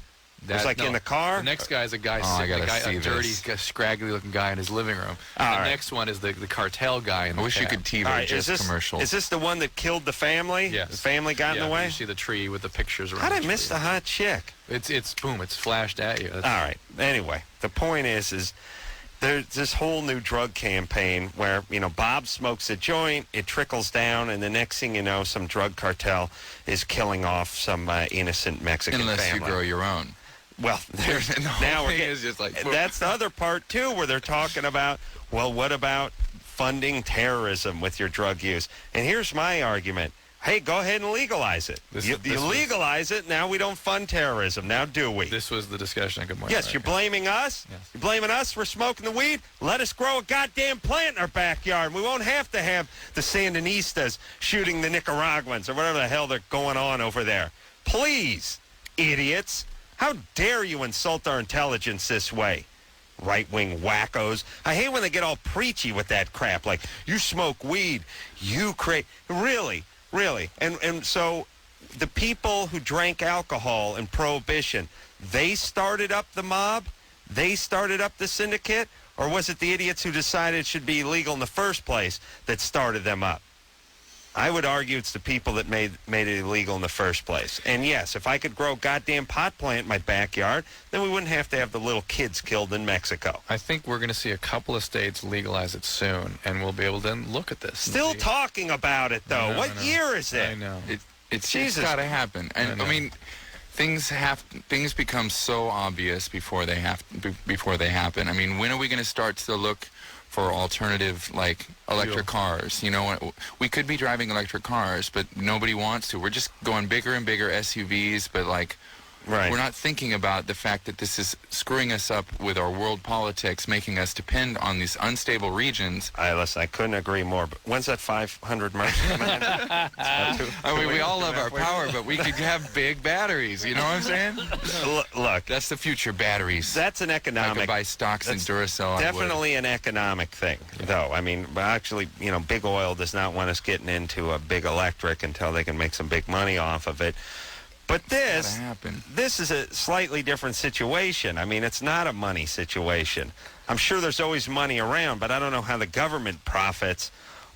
Speaker 2: Who's in the car?
Speaker 3: The next guy is a guy a dirty, scraggly-looking guy in his living room. The next one is the cartel guy in the
Speaker 4: I wish
Speaker 3: cab.
Speaker 4: you could TV commercials.
Speaker 2: Is this the one that killed the family?
Speaker 3: Yes.
Speaker 2: The family got in the way?
Speaker 3: You see the tree with the pictures around.
Speaker 2: How did I miss the hot chick?
Speaker 3: It's boom. It's flashed at you.
Speaker 2: All right. Anyway, the point is there's this whole new drug campaign where, Bob smokes a joint, it trickles down, and the next thing you know, some drug cartel is killing off some innocent Mexican family.
Speaker 4: Unless you grow your own.
Speaker 2: Well, now is just like that's the other part too, where they're talking about, well, what about funding terrorism with your drug use? And here's my argument: hey, go ahead and legalize it. You legalize it, now we don't fund terrorism. Now do we?
Speaker 3: This was the discussion. Good morning.
Speaker 2: Yes, you're blaming us.
Speaker 3: Yes.
Speaker 2: You're blaming us for smoking the weed. Let us grow a goddamn plant in our backyard. We won't have to have the Sandinistas shooting the Nicaraguans or whatever the hell they're going on over there. Please, idiots. How dare you insult our intelligence this way? Right-wing wackos. I hate when they get all preachy with that crap, like, you smoke weed, you create... Really? And so the people who drank alcohol in Prohibition, they started up the mob? They started up the syndicate? Or was it the idiots who decided it should be illegal in the first place that started them up? I would argue it's the people that made it illegal in the first place. And yes, if I could grow a goddamn pot plant in my backyard, then we wouldn't have to have the little kids killed in Mexico.
Speaker 3: I think we're going to see a couple of states legalize it soon, and we'll be able to then look at this.
Speaker 2: Still talking about it, though. What year is it?
Speaker 3: I know.
Speaker 4: It's got to happen. And I mean, things become so obvious before they happen. I mean, when are we going to start to look for alternative, like, electric cars? We could be driving electric cars, but nobody wants to. We're just going bigger and bigger SUVs, but, like, we're not thinking about the fact that this is screwing us up with our world politics, making us depend on these unstable regions.
Speaker 2: Listen, I couldn't agree more, but when's that 500 Merc coming in?
Speaker 4: I mean, we all love our power, but we could have big batteries, you know what I'm saying?
Speaker 2: Look,
Speaker 4: that's the future, batteries.
Speaker 2: That's an economic...
Speaker 4: I could buy stocks in Duracell.
Speaker 2: Definitely an economic thing, though. I mean, actually, big oil does not want us getting into a big electric until they can make some big money off of it. But this is a slightly different situation. I mean, it's not a money situation. I'm sure there's always money around, but I don't know how the government profits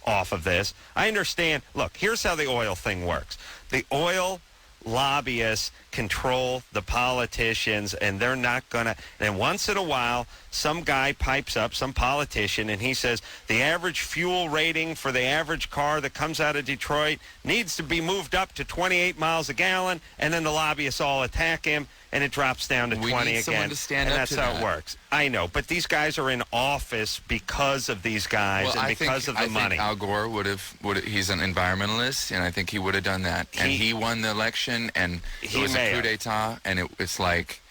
Speaker 2: off of this. I understand. Look, here's how the oil thing works. The oil lobbyists control the politicians, and they're not going to... And once in a while, some guy pipes up, some politician, and he says, the average fuel rating for the average car that comes out of Detroit needs to be moved up to 28 miles a gallon, and then the lobbyists all attack him, and it drops down to 20 again.
Speaker 4: We need someone to stand up to that.
Speaker 2: And that's how it works. I know, but these guys are in office because of these guys and because of the money.
Speaker 4: I think Al Gore would have... He's an environmentalist, and I think he would have done that. And he won the election, and it was a coup d'etat, and it's like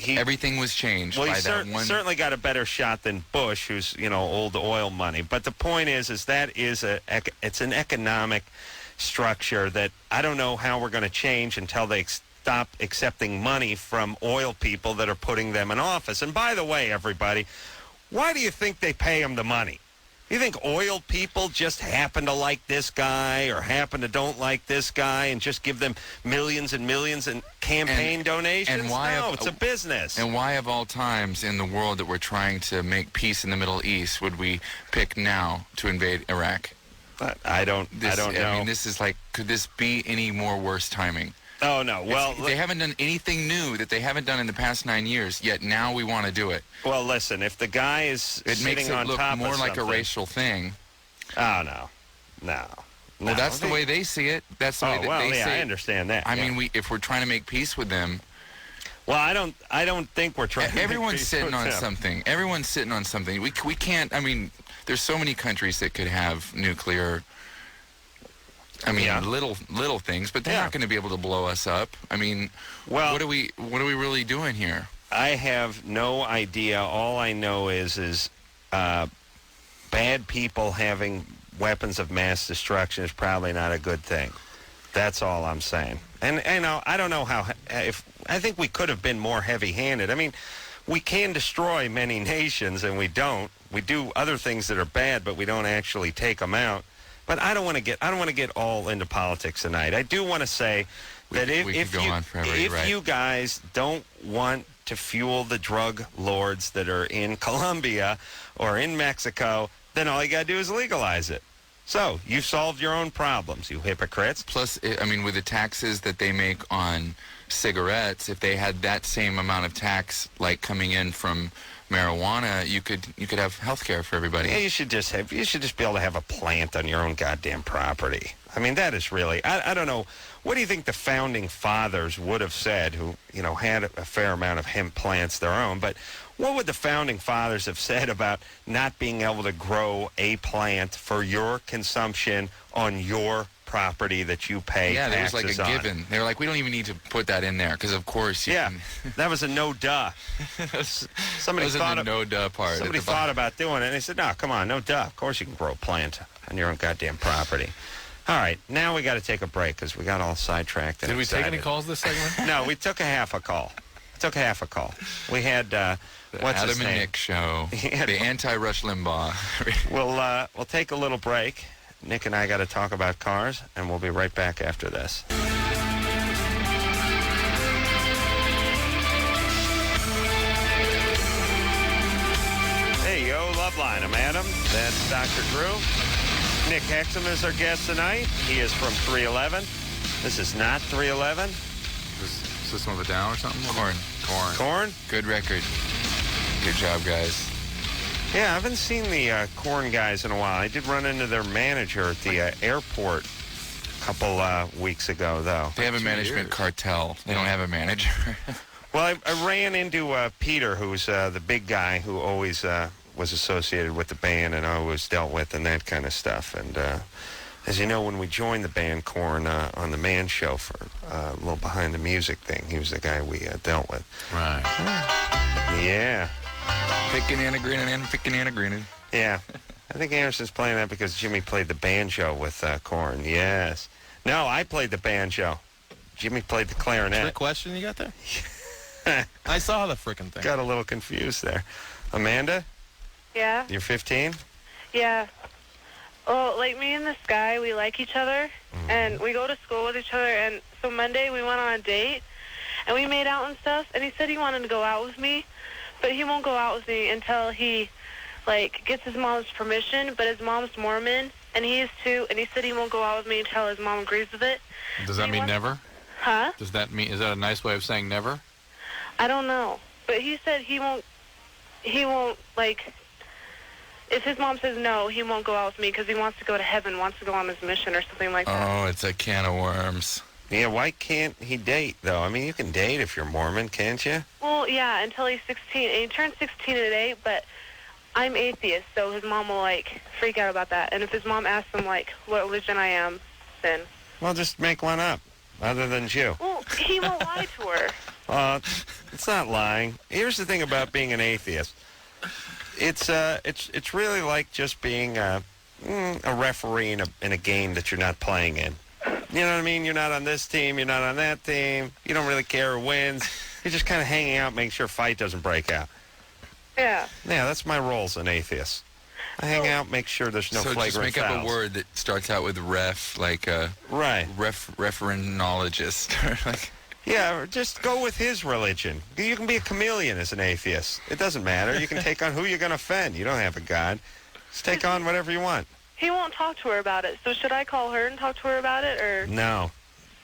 Speaker 4: everything was changed by that one.
Speaker 2: Certainly got a better shot than Bush, who's, old oil money. But the point is that it's an economic structure that I don't know how we're going to change until they stop accepting money from oil people that are putting them in office. And by the way, everybody, why do you think they pay them the money? You think oil people just happen to like this guy or happen to don't like this guy and just give them millions and millions in campaign donations?
Speaker 4: And why
Speaker 2: no, it's a business.
Speaker 4: And why of all times in the world that we're trying to make peace in the Middle East would we pick now to invade Iraq?
Speaker 2: I don't know.
Speaker 4: I mean, this is like, could this be any more worse timing?
Speaker 2: Oh, no. Well,
Speaker 4: they haven't done anything new that they haven't done in the past 9 years, yet now we want to do it.
Speaker 2: Well, listen, if the guy is sitting on top of something...
Speaker 4: It makes it look more like a racial thing.
Speaker 2: Oh, no. No.
Speaker 4: Well, that's the way they see it. That's the way that they see it.
Speaker 2: I understand that.
Speaker 4: I mean, if we're trying to make peace with them...
Speaker 2: Well, I don't think we're trying to
Speaker 4: Everyone's sitting on something. Everyone's sitting on something. We can't... I mean, there's so many countries that could have nuclear... I mean, little things, but they're not going to be able to blow us up. I mean, what are we really doing here?
Speaker 2: I have no idea. All I know is bad people having weapons of mass destruction is probably not a good thing. That's all I'm saying. And I don't know how. I think we could have been more heavy-handed. I mean, we can destroy many nations, and we don't. We do other things that are bad, but we don't actually take them out. But I don't want to get all into politics tonight. I do want to say that if you guys don't want to fuel the drug lords that are in Colombia or in Mexico, then all you got to do is legalize it. So you've solved your own problems, you hypocrites.
Speaker 4: Plus, I mean, with the taxes that they make on cigarettes, if they had that same amount of tax like coming in from marijuana, you could have health care for everybody.
Speaker 2: Yeah, you should just be able to have a plant on your own goddamn property. I mean, that is really, I don't know, what do you think the founding fathers would have said, who, had a fair amount of hemp plants their own, but what would the founding fathers have said about not being able to grow a plant for your consumption on your property that you pay taxes on?
Speaker 4: Yeah, there was like a given. They were like, we don't even need to put that in there because, of course, you can...
Speaker 2: that was a no-duh. Somebody thought
Speaker 4: the no-duh part.
Speaker 2: Somebody thought about doing it, and they said, no, come on, no duh. Of course you can grow a plant on your own goddamn property. All right, now we got to take a break because we got all sidetracked.
Speaker 3: Did we take any calls this segment?
Speaker 2: No, we took a half a call. We had, what's his name?
Speaker 4: Adam and Nick show. The anti-Rush Limbaugh.
Speaker 2: We'll take a little break. Nick and I got to talk about cars, and we'll be right back after this. Hey, yo, Loveline. I'm Adam. That's Dr. Drew. Nick Hexum is our guest tonight. He is from 311. This is not 311.
Speaker 3: System of a Down or something?
Speaker 2: Korn?
Speaker 4: Good record. Good job, guys.
Speaker 2: Yeah, I haven't seen the Korn guys in a while. I did run into their manager at the airport a couple weeks ago, though.
Speaker 4: They have a management cartel. They don't have a manager.
Speaker 2: Well, I ran into Peter, who's the big guy who always was associated with the band and I always dealt with and that kind of stuff. And as you know, when we joined the band Korn on the Man Show for a little behind the music thing, he was the guy we dealt with.
Speaker 3: Right.
Speaker 2: Yeah.
Speaker 4: Picking and agreeing.
Speaker 2: Yeah. I think Anderson's playing that because Jimmy played the banjo with Korn. Yes. No, I played the banjo. Jimmy played the clarinet.
Speaker 7: Trick question you got there? I saw the frickin' thing.
Speaker 2: Got a little confused there. Amanda?
Speaker 6: Yeah?
Speaker 2: You're 15?
Speaker 6: Yeah. Well, like me and this guy, we like each other, and we go to school with each other, and so Monday we went on a date, and we made out and stuff, and he said he wanted to go out with me, but he won't go out with me until he, gets his mom's permission, but his mom's Mormon, and he is too, and he said he won't go out with me until his mom agrees with it.
Speaker 3: Does that mean never?
Speaker 6: Huh?
Speaker 3: Is that a nice way of saying never?
Speaker 6: I don't know, but he said he won't, if his mom says no, he won't go out with me because he wants to go to heaven, wants to go on his mission or something like that.
Speaker 4: Oh, it's a can of worms.
Speaker 2: Yeah, why can't he date, though? I mean, you can date if you're Mormon, can't you?
Speaker 6: Well, yeah, until he's 16. And he turned 16 today, but I'm atheist, so his mom will, freak out about that. And if his mom asks him, what religion I am, then...
Speaker 2: Well, just make one up, other than Jew.
Speaker 6: Well, he won't lie to her.
Speaker 2: It's not lying. Here's the thing about being an atheist. It's really like just being a referee in a game that you're not playing in. You know what I mean? You're not on this team. You're not on that team. You don't really care who wins. You're just kind of hanging out, making sure a fight doesn't break out.
Speaker 6: Yeah.
Speaker 2: Yeah, that's my role as an atheist. I hang out, make sure there's no flagrant
Speaker 4: So just make
Speaker 2: fouls.
Speaker 4: up a word that starts out with ref, like a referendologist. Or like.
Speaker 2: Yeah, or just go with his religion. You can be a chameleon as an atheist. It doesn't matter. You can take on who you're going to offend. You don't have a God. Just take on whatever you want.
Speaker 6: He won't talk to her about it. So should I call her and talk to her about it, or
Speaker 2: No.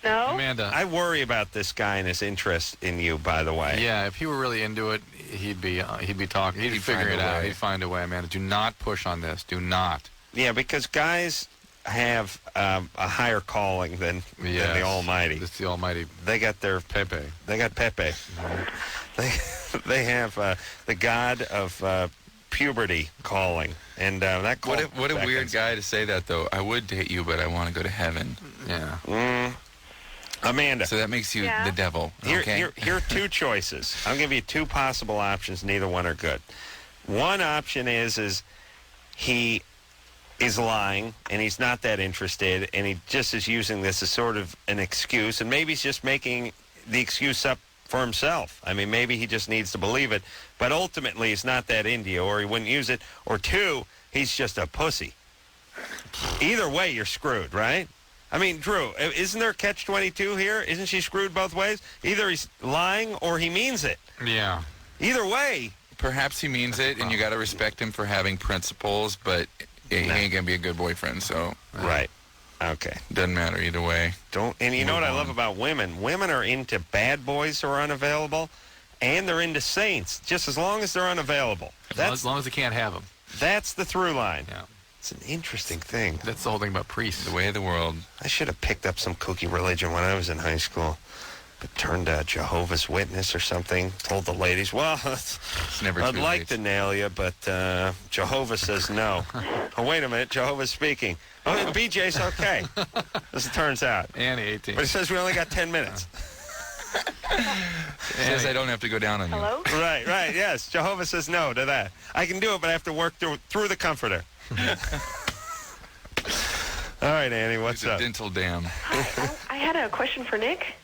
Speaker 6: no?
Speaker 3: Amanda.
Speaker 2: I worry about this guy and his interest in you, by the way.
Speaker 3: Yeah, if he were really into it, he'd be talking. He'd figure
Speaker 4: find
Speaker 3: it
Speaker 4: a
Speaker 3: out.
Speaker 4: way.
Speaker 3: He'd find a way, Amanda. Do not push on this. Do not.
Speaker 2: Yeah, because guys have a higher calling than the Almighty.
Speaker 3: It's the Almighty.
Speaker 2: They got their
Speaker 3: Pepe.
Speaker 2: They got Pepe. They have the god of puberty calling, and that call.
Speaker 4: What a weird guy to say that, though. I would date you, but I want to go to heaven.
Speaker 3: Yeah.
Speaker 2: Amanda.
Speaker 4: So that makes you the devil. Okay.
Speaker 2: Here are two choices. I'll give you two possible options. Neither one are good. One option is he is lying, and he's not that interested, and he just is using this as sort of an excuse, and maybe he's just making the excuse up for himself. I mean, maybe he just needs to believe it, but ultimately he's not that into you, or he wouldn't use it, or two, he's just a pussy. Either way, you're screwed, right? I mean, Drew, isn't there a catch-22 here? Isn't she screwed both ways? Either he's lying or he means it.
Speaker 3: Yeah.
Speaker 2: Either way.
Speaker 4: Perhaps he means it, and you got to respect him for having principles, but he ain't going to be a good boyfriend, so.
Speaker 2: Right. Okay.
Speaker 4: Doesn't matter either way.
Speaker 2: And you know what I love about women? Women are into bad boys who are unavailable, and they're into saints, just as long as they're unavailable.
Speaker 3: As long as they can't have them.
Speaker 2: That's the through line.
Speaker 3: Yeah.
Speaker 2: It's an interesting thing.
Speaker 3: That's the whole thing about priests.
Speaker 4: The way of the world.
Speaker 2: I should have picked up some kooky religion when I was in high school. But turned Jehovah's Witness or something. Told the ladies, well,
Speaker 4: never
Speaker 2: I'd
Speaker 4: too
Speaker 2: like
Speaker 4: late.
Speaker 2: to nail you, but Jehovah says no. Oh, wait a minute. Jehovah's speaking. Oh, BJ's okay, as it turns out.
Speaker 3: Annie, 18.
Speaker 2: But he says we only got 10 minutes.
Speaker 4: Says I don't have to go down on you.
Speaker 6: Hello?
Speaker 2: Right, yes. Jehovah says no to that. I can do it, but I have to work through the comforter. All right, Annie, what's
Speaker 4: He's a
Speaker 2: up?
Speaker 4: dental dam.
Speaker 6: I had a question for Nick.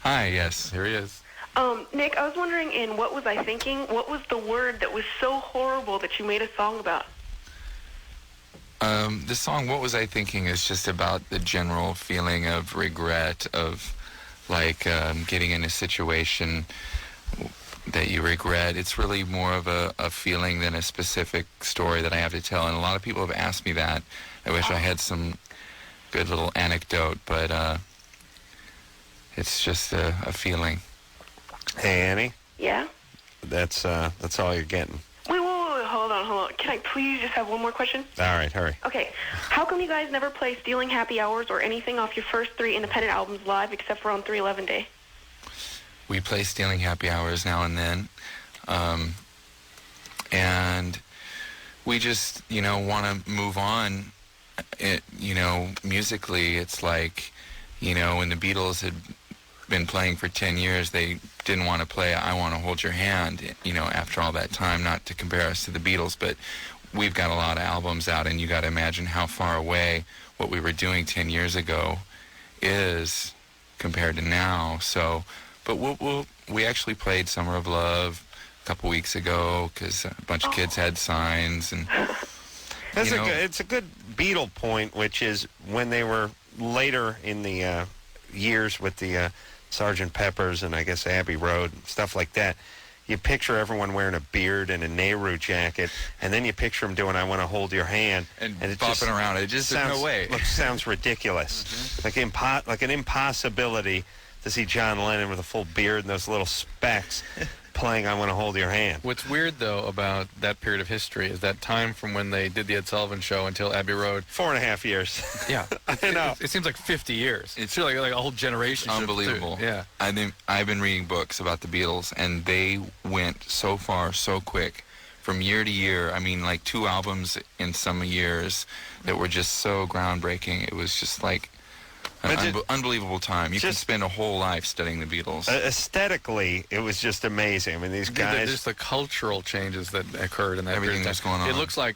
Speaker 4: Hi, yes.
Speaker 3: Here he is.
Speaker 6: Nick, I was wondering, in What Was I Thinking, what was the word that was so horrible that you made a song about?
Speaker 4: The song What Was I Thinking is just about the general feeling of regret, of like getting in a situation that you regret. It's really more of a feeling than a specific story that I have to tell. And a lot of people have asked me that. I wish I had some good little anecdote, but it's just a feeling.
Speaker 2: Hey, Annie,
Speaker 6: Yeah?
Speaker 2: that's all you're getting.
Speaker 6: Wait, hold on. Can I please just have one more question?
Speaker 2: All right, hurry.
Speaker 6: Okay. How come you guys never play Stealing Happy Hours or anything off your first 3 independent albums live except for on 311 Day?
Speaker 4: We play Stealing Happy Hours now and then. And we just, want to move on. Musically, it's like, when the Beatles had been playing for 10 years, they didn't want to play I Want to Hold Your Hand, after all that time, not to compare us to the Beatles, but we've got a lot of albums out, and you got to imagine how far away what we were doing 10 years ago is compared to now. So, but we actually played Summer of Love a couple weeks ago because a bunch of kids had signs, and
Speaker 2: It's a good Beatle point, which is when they were later in the years with the Sgt. Pepper's and I guess Abbey Road, stuff like that. You picture everyone wearing a beard and a Nehru jacket, and then you picture them doing I Want to Hold Your Hand.
Speaker 4: and
Speaker 2: it
Speaker 4: bopping
Speaker 2: just
Speaker 4: around. It just
Speaker 2: sounds,
Speaker 4: there's no way.
Speaker 2: sounds ridiculous. Like an impossibility to see John Lennon with a full beard and those little specs playing I Want to Hold Your Hand.
Speaker 3: What's weird, though, about that period of history is that time from when they did the Ed Sullivan Show until Abbey Road.
Speaker 2: 4.5 years.
Speaker 3: Yeah.
Speaker 2: I know.
Speaker 3: It seems like 50 years. It's really like a whole generation.
Speaker 4: Unbelievable.
Speaker 3: Yeah.
Speaker 4: I've been reading books about the Beatles, and they went so far so quick from year to year. I mean, like 2 albums in some years that were just so groundbreaking. It was just like Unbelievable time. You can spend a whole life studying the Beatles.
Speaker 2: Aesthetically, it was just amazing. I mean, these guys...
Speaker 3: Just the cultural changes that occurred in that
Speaker 4: everything that's going on.
Speaker 3: It looks like,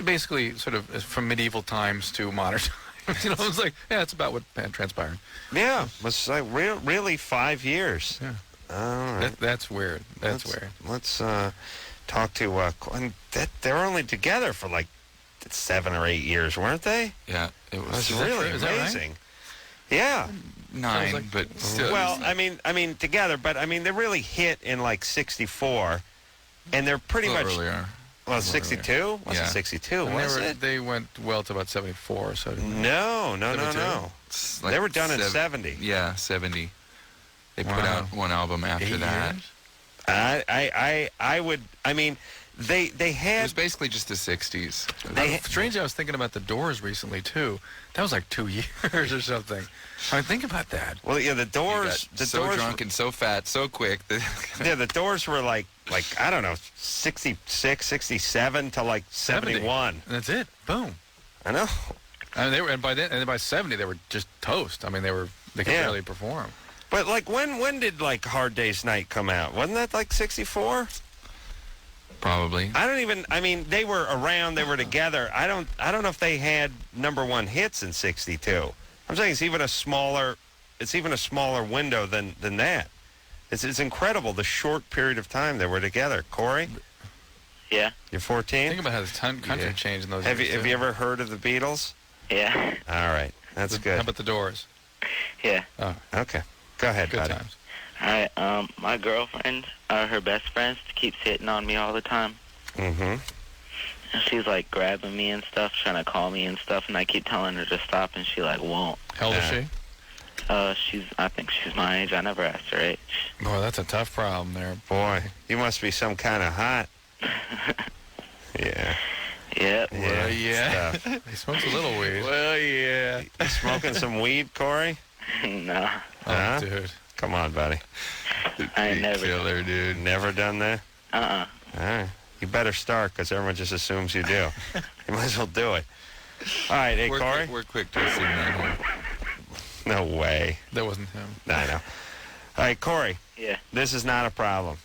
Speaker 3: basically sort of from medieval times to modern times. It's like, it's about what transpired.
Speaker 2: Yeah, it was like really 5 years.
Speaker 3: Yeah.
Speaker 2: All right.
Speaker 3: That's weird. Weird.
Speaker 2: Let's talk to... they were only together for like 7 or 8 years, weren't they?
Speaker 4: Yeah, it was
Speaker 2: really amazing. Right? Yeah.
Speaker 4: 9, but still.
Speaker 2: Well, I mean together, but I mean they really hit in like 64, and they're pretty much
Speaker 4: earlier.
Speaker 2: Well, 62? Was it 62? Was it?
Speaker 3: They went well to about 74. So
Speaker 2: no.
Speaker 4: Like
Speaker 2: they were done in 70.
Speaker 4: Yeah, 70. They put out one album after that.
Speaker 2: I would. I mean, they had.
Speaker 4: It was basically just the 60s.
Speaker 3: Strangely, I was thinking about the Doors recently too. That was like 2 years or something. I mean, think about that.
Speaker 2: Well, yeah, the Doors. The
Speaker 4: so
Speaker 2: Doors
Speaker 4: drunk and so fat, so quick.
Speaker 2: Yeah, the Doors were like I don't know, 66, 67 to like 71.
Speaker 3: And that's it. Boom.
Speaker 2: I know.
Speaker 3: I mean, they were, and by 70 they were just toast. I mean, they could barely perform.
Speaker 2: But like when did like Hard Day's Night come out? Wasn't that like 64?
Speaker 4: Probably.
Speaker 2: I mean, they were around, they were together. I don't know if they had #1 hits in 62. I'm saying it's even a smaller window than that. It's incredible the short period of time they were together. Corey?
Speaker 5: Yeah.
Speaker 2: You're 14?
Speaker 3: Think about how the country changed in those years.
Speaker 2: Have you ever heard of the Beatles?
Speaker 5: Yeah.
Speaker 2: All right. That's good.
Speaker 3: How about the Doors?
Speaker 5: Yeah.
Speaker 3: Oh.
Speaker 2: Okay. Go ahead,
Speaker 3: Good
Speaker 2: buddy.
Speaker 3: times.
Speaker 5: All right. My girlfriend, her best friend, keeps hitting on me all the time.
Speaker 2: Mm-hmm.
Speaker 5: And she's like grabbing me and stuff, trying to call me and stuff, and I keep telling her to stop, and she like won't.
Speaker 3: How old is she?
Speaker 5: I think she's my age. I never asked her age.
Speaker 3: Boy, that's a tough problem there.
Speaker 2: Boy, you must be some kind of hot. Yeah.
Speaker 5: Yep.
Speaker 3: Well, yeah. He smokes a little weed. Well, yeah.
Speaker 2: You smoking some weed, Corey?
Speaker 5: No.
Speaker 2: Huh?
Speaker 3: Oh, dude.
Speaker 2: Come on, buddy.
Speaker 5: I ain't never.
Speaker 4: Killer, dude.
Speaker 2: Never done that?
Speaker 5: Uh-uh.
Speaker 2: All right. You better start, because everyone just assumes you do. You might as well do it. All right, hey, Corey?
Speaker 4: We're quick to assume that.
Speaker 2: No way.
Speaker 3: That wasn't him.
Speaker 2: I know. All right, Corey.
Speaker 5: Yeah.
Speaker 2: This is not a problem.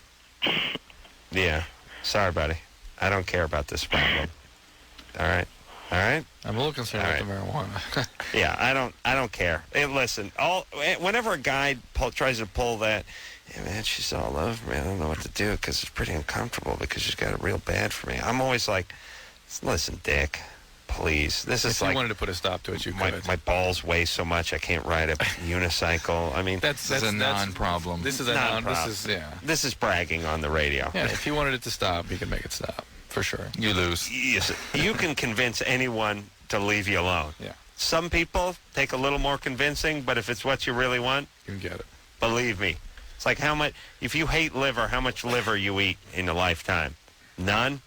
Speaker 2: Yeah. Sorry, buddy. I don't care about this problem. All right? All right?
Speaker 3: I'm a little concerned
Speaker 2: All
Speaker 3: about the marijuana.
Speaker 2: Yeah, I don't care. Hey, listen, whenever a guy tries to pull that, yeah, man, she's all over me. I don't know what to do because it's pretty uncomfortable because she's got it real bad for me. I'm always like, listen, Dick, please. This is
Speaker 3: if
Speaker 2: like...
Speaker 3: you wanted to put a stop to it, you could.
Speaker 2: My balls weigh so much I can't ride a unicycle. I mean...
Speaker 4: That's a non-problem.
Speaker 3: This is a non-problem.
Speaker 2: This is bragging on the radio.
Speaker 3: Yeah, if you wanted it to stop, you could make it stop. For sure.
Speaker 4: You lose.
Speaker 2: Yes, you can convince anyone to leave you alone.
Speaker 3: Yeah.
Speaker 2: Some people take a little more convincing, but if it's what you really want,
Speaker 3: you can get it.
Speaker 2: Believe me. It's like how much, if you hate liver, how much liver you eat in a lifetime? None?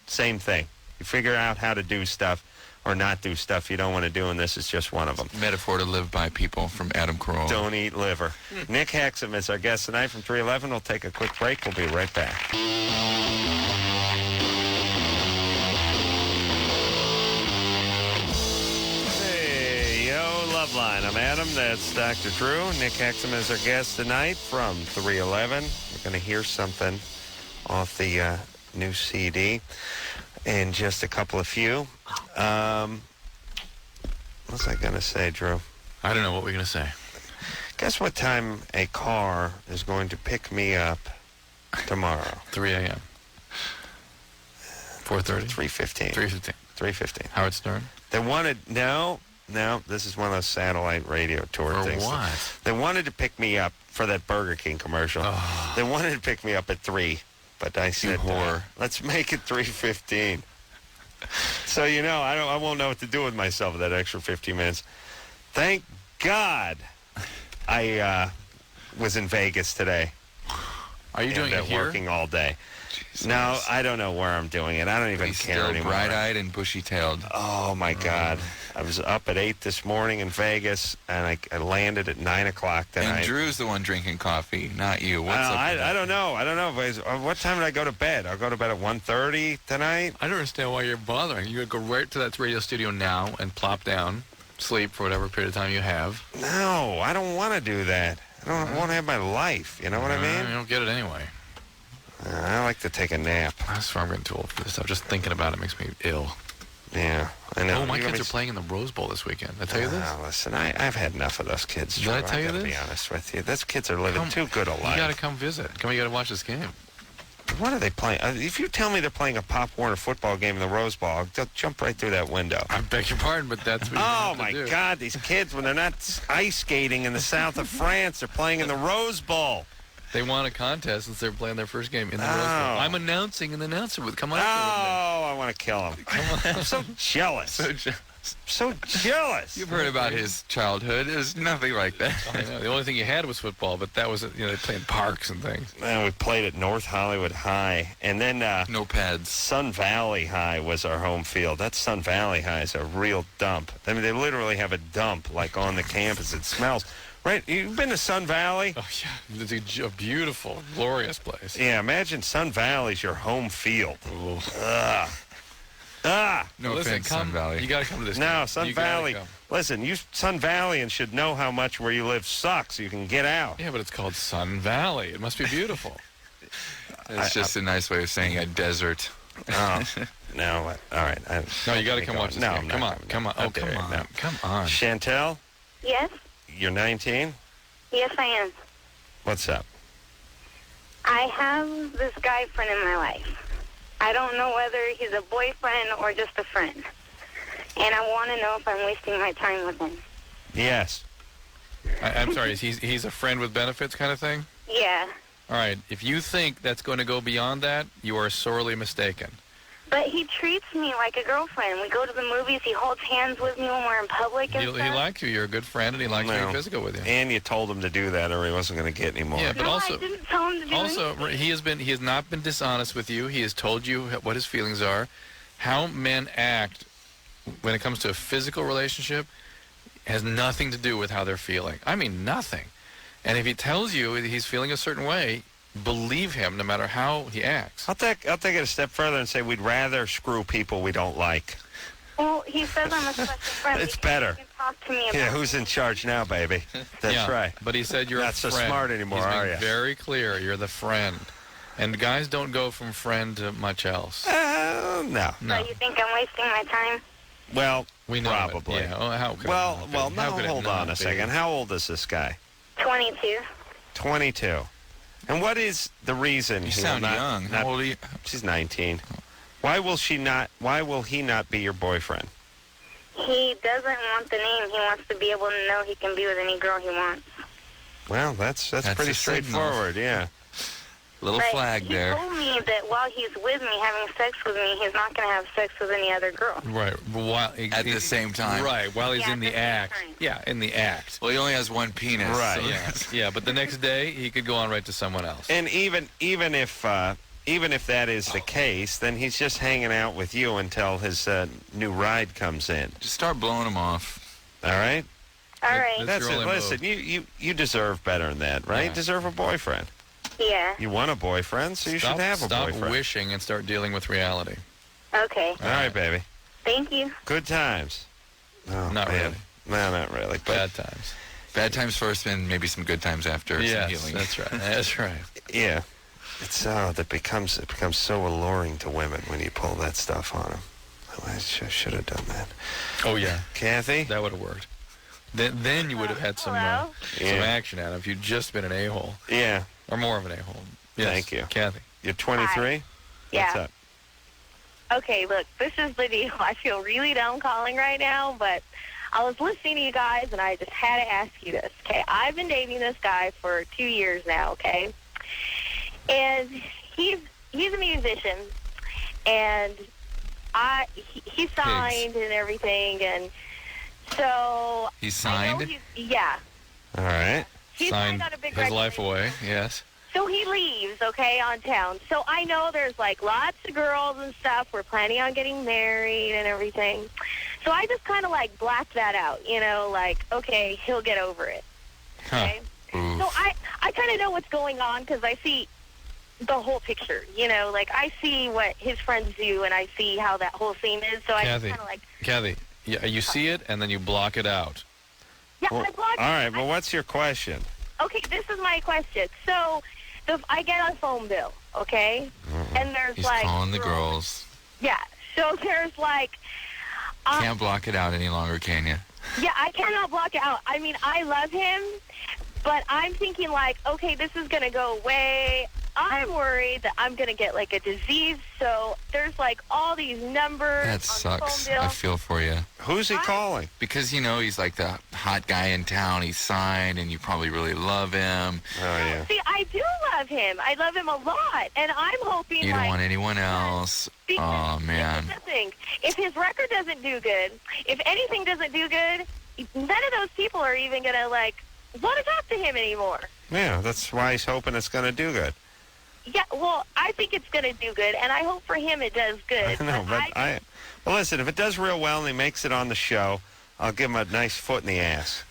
Speaker 2: Same thing. You figure out how to do stuff or not do stuff you don't want to do, and this is just one of them.
Speaker 4: Metaphor to live by, people, from Adam Carolla.
Speaker 2: Don't eat liver. Nick Hexum is our guest tonight from 311. We'll take a quick break. We'll be right back. Loveline. I'm Adam. That's Dr. Drew. Nick Hexum is our guest tonight from 311. We're going to hear something off the new CD in just a couple of few. What was I going to say, Drew?
Speaker 3: I don't know what we're going to say.
Speaker 2: Guess what time a car is going to pick me up tomorrow?
Speaker 3: 3 a.m. 4:30?
Speaker 2: 3:15.
Speaker 3: 3:15.
Speaker 2: 3:15.
Speaker 3: Howard Stern?
Speaker 2: They wanted... No, this is one of those satellite radio tour things.
Speaker 3: For what?
Speaker 2: They wanted to pick me up for that Burger King commercial.
Speaker 3: Oh.
Speaker 2: They wanted to pick me up at 3, but I said, let's make it 3:15. So, I won't know what to do with myself with that extra 15 minutes. Thank God I was in Vegas today.
Speaker 3: Are you doing it here?
Speaker 2: Working all day.
Speaker 4: Jesus.
Speaker 2: No, I don't know where I'm doing it. I don't even care anymore.
Speaker 4: Bright-eyed and bushy-tailed.
Speaker 2: Oh, my God. I was up at 8 this morning in Vegas, and I landed at 9 o'clock tonight.
Speaker 4: And Drew's the one drinking coffee, not you. What's up?
Speaker 2: I don't know. What time did I go to bed? I'll go to bed at 1:30 tonight.
Speaker 3: I don't understand why you're bothering. You would go right to that radio studio now and plop down, sleep for whatever period of time you have.
Speaker 2: No, I don't want to do that. I want to have my life. You know what I mean?
Speaker 3: You don't get it anyway.
Speaker 2: I like to take a nap.
Speaker 3: That's why I'm getting too old for this stuff. Just thinking about it makes me ill.
Speaker 2: Yeah, I know.
Speaker 3: Oh, my kids are playing in the Rose Bowl this weekend. Did I tell you this?
Speaker 2: Listen, I've had enough of those kids.
Speaker 3: Did I tell you this?
Speaker 2: To be honest with you, those kids are living too good a life.
Speaker 3: You got to come visit. You got to watch this game.
Speaker 2: What are they playing? If you tell me they're playing a Pop Warner football game in the Rose Bowl, I'll jump right through that window.
Speaker 3: I beg your pardon, but that's what you have to do.
Speaker 2: My God, these kids, when they're not ice skating in the south of France, they're playing in the Rose Bowl.
Speaker 3: They won a contest since they're playing their first game in the Rose Bowl. I'm announcing an announcer with come on.
Speaker 2: I want to kill him. I'm so jealous. So jealous.
Speaker 4: You've heard about his childhood. It was nothing like that.
Speaker 3: I know. The only thing he had was football, but that was, they play in parks and things.
Speaker 2: Man, we played at North Hollywood High, and then
Speaker 4: no pads.
Speaker 2: Sun Valley High was our home field. That Sun Valley High is a real dump. I mean, they literally have a dump like on the campus. It smells. Right? You've been to Sun Valley?
Speaker 3: Oh, yeah. It's a beautiful, glorious place.
Speaker 2: Yeah, imagine Sun Valley's your home field.
Speaker 4: No offense, Sun Valley.
Speaker 3: You got to come to this.
Speaker 2: No, Sun Valley. Listen, Sun Valley and should know how much where you live sucks. You can get out.
Speaker 3: Yeah, but it's called Sun Valley. It must be beautiful.
Speaker 4: It's just a nice way of saying a desert.
Speaker 2: Oh, no. All right.
Speaker 3: No, you got to come watch this game. Come on. Come on. Oh, come on. Come on.
Speaker 2: Chantel?
Speaker 8: Yes?
Speaker 2: You're 19?
Speaker 8: Yes, I am.
Speaker 2: What's up?
Speaker 8: I have this guy friend in my life. I don't know whether he's a boyfriend or just a friend. And I want to know if I'm wasting my time with him.
Speaker 2: Yes.
Speaker 3: I'm sorry. He's a friend with benefits kind of thing?
Speaker 8: Yeah.
Speaker 3: All right. If you think that's going to go beyond that, you are sorely mistaken.
Speaker 8: But he treats me like a girlfriend. We go to the movies. He holds hands with me when we're in public and
Speaker 3: He
Speaker 8: stuff.
Speaker 3: likes you. You're a good friend, and he likes being physical with you.
Speaker 2: And you told him to do that, or he wasn't going to get any more.
Speaker 3: Yeah, but
Speaker 8: I didn't tell him to do anything.
Speaker 3: he has not been dishonest with you. He has told you what his feelings are. How men act when it comes to a physical relationship has nothing to do with how they're feeling. I mean, nothing. And if he tells you he's feeling a certain way, believe him no matter how he acts.
Speaker 2: I'll take it a step further and say we'd rather screw people we don't like.
Speaker 8: Well, he says I'm a special friend.
Speaker 2: It's better.
Speaker 8: He can talk to me about
Speaker 2: who's in charge now, baby? That's right.
Speaker 3: But he said you're
Speaker 2: not
Speaker 3: a friend.
Speaker 2: so smart anymore,
Speaker 3: He's
Speaker 2: are
Speaker 3: being
Speaker 2: you?
Speaker 3: very clear. You're the friend. And guys don't go from friend to much else.
Speaker 2: No.
Speaker 8: So you think I'm wasting my time?
Speaker 2: Well,
Speaker 3: we know
Speaker 2: probably.
Speaker 3: Yeah. Oh, how could
Speaker 2: well,
Speaker 3: it not
Speaker 2: well,
Speaker 3: be?
Speaker 2: no,
Speaker 3: How could it
Speaker 2: hold
Speaker 3: not
Speaker 2: on a
Speaker 3: be?
Speaker 2: second. How old is this guy?
Speaker 8: 22.
Speaker 2: 22. And what is the reason?
Speaker 4: You sound young. How old are you?
Speaker 2: She's 19. Why will he not be your boyfriend?
Speaker 8: He doesn't want the name. He wants to be able to know he can be with any girl he wants.
Speaker 2: Well, that's pretty
Speaker 4: a signal.
Speaker 2: straightforward, yeah.
Speaker 4: Little flag there.
Speaker 8: He told me that while he's with me, having sex with me, he's not going to have sex with any other girl.
Speaker 3: Right.
Speaker 4: At the same time.
Speaker 3: Right. While he's
Speaker 8: Yeah,
Speaker 3: in the
Speaker 8: at the same
Speaker 3: act.
Speaker 8: time.
Speaker 3: Yeah, in the act.
Speaker 4: Well, he only has one penis.
Speaker 2: Right.
Speaker 4: So
Speaker 3: Yeah, but the next day he could go on right to someone else.
Speaker 2: And even if that is the case, then he's just hanging out with you until his new ride comes in.
Speaker 4: Just start blowing him off.
Speaker 2: All right?
Speaker 8: All right.
Speaker 2: That's
Speaker 3: your
Speaker 2: it.
Speaker 3: only
Speaker 2: Listen, you deserve better than that, right?
Speaker 3: Yeah.
Speaker 2: You deserve a boyfriend.
Speaker 8: Yeah.
Speaker 2: You want a boyfriend, so you should have a boyfriend.
Speaker 3: Stop wishing and start dealing with reality.
Speaker 8: Okay.
Speaker 2: All right, baby.
Speaker 8: Thank you.
Speaker 2: Good times. Oh,
Speaker 3: Not
Speaker 2: man.
Speaker 3: really.
Speaker 2: No, not really. But
Speaker 3: Bad times.
Speaker 4: Bad times first and maybe some good times after. Some
Speaker 3: Yes,
Speaker 4: healing.
Speaker 3: that's right. That's right.
Speaker 2: yeah, it becomes so alluring to women when you pull that stuff on them. Oh, I should have done that.
Speaker 3: Oh, yeah.
Speaker 2: Kathy?
Speaker 3: That would have worked. Then you would have had some action out of if you'd just been an a-hole.
Speaker 2: Yeah.
Speaker 3: Or more of an a-hole. Yes,
Speaker 2: Thank you.
Speaker 3: Kathy.
Speaker 2: You're 23?
Speaker 6: Yeah.
Speaker 2: What's up?
Speaker 6: Okay, look, this is the deal. I feel really dumb calling right now, but I was listening to you guys, and I just had to ask you this, okay? I've been dating this guy for 2 years now, okay? And he's a musician, and he signed and everything, and so...
Speaker 4: He's signed?
Speaker 6: Yeah.
Speaker 2: All right.
Speaker 6: He's
Speaker 3: Signed
Speaker 6: on a big
Speaker 3: his
Speaker 6: record
Speaker 3: life
Speaker 6: label.
Speaker 3: away, yes.
Speaker 6: So he leaves, okay, on town. So I know there's, like, lots of girls and stuff. We're planning on getting married and everything. So I just kind of, like, blacked that out, you know, like, okay, he'll get over it. Okay?
Speaker 4: Oof.
Speaker 6: So I kind of know what's going on because I see the whole picture, you know. Like, I see what his friends do, and I see how that whole scene is. So I just
Speaker 3: Kathy,
Speaker 6: kind of, like...
Speaker 3: Kathy, Yeah, you see it, and then you block it out.
Speaker 10: Yeah,
Speaker 2: Well,
Speaker 10: I blocked
Speaker 2: all right, well, what's your question?
Speaker 10: Okay, this is my question. So, I get a phone bill, okay? And there's
Speaker 4: He's
Speaker 10: like...
Speaker 4: calling the girls.
Speaker 10: Yeah, so there's like...
Speaker 4: Can't block it out any longer, can you?
Speaker 10: Yeah, I cannot block it out. I mean, I love him, but I'm thinking like, okay, this is going to go away. I'm worried that I'm going to get like a disease. So there's like all these numbers.
Speaker 4: That
Speaker 10: on
Speaker 4: sucks.
Speaker 10: The phone bill.
Speaker 4: I feel for you.
Speaker 2: Who's he calling?
Speaker 4: Because, you know, he's like the hot guy in town. He's signed, and you probably really love him.
Speaker 2: Oh, yeah.
Speaker 10: See, I do love him. I love him a lot. And I'm hoping
Speaker 4: You don't want anyone else. Oh, man.
Speaker 10: Here's the thing. If his record doesn't do good, if anything doesn't do good, none of those people are even going to, like, want to talk to him anymore.
Speaker 2: Yeah, that's why he's hoping it's going to do good.
Speaker 10: Yeah, well, I think it's going to do good, and I hope for him it does good.
Speaker 2: I know, but well, listen, if it does real well and he makes it on the show, I'll give him a nice foot in the ass.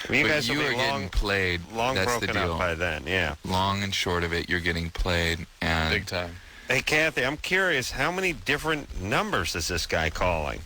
Speaker 2: I mean, you
Speaker 4: But
Speaker 2: guys will
Speaker 4: you
Speaker 2: be
Speaker 4: are getting played.
Speaker 2: long
Speaker 4: That's the
Speaker 2: broken
Speaker 4: deal.
Speaker 2: up by then, yeah.
Speaker 4: Long and short of it, you're getting played. And
Speaker 3: Big time.
Speaker 2: Hey, Kathy, I'm curious, how many different numbers is this guy calling?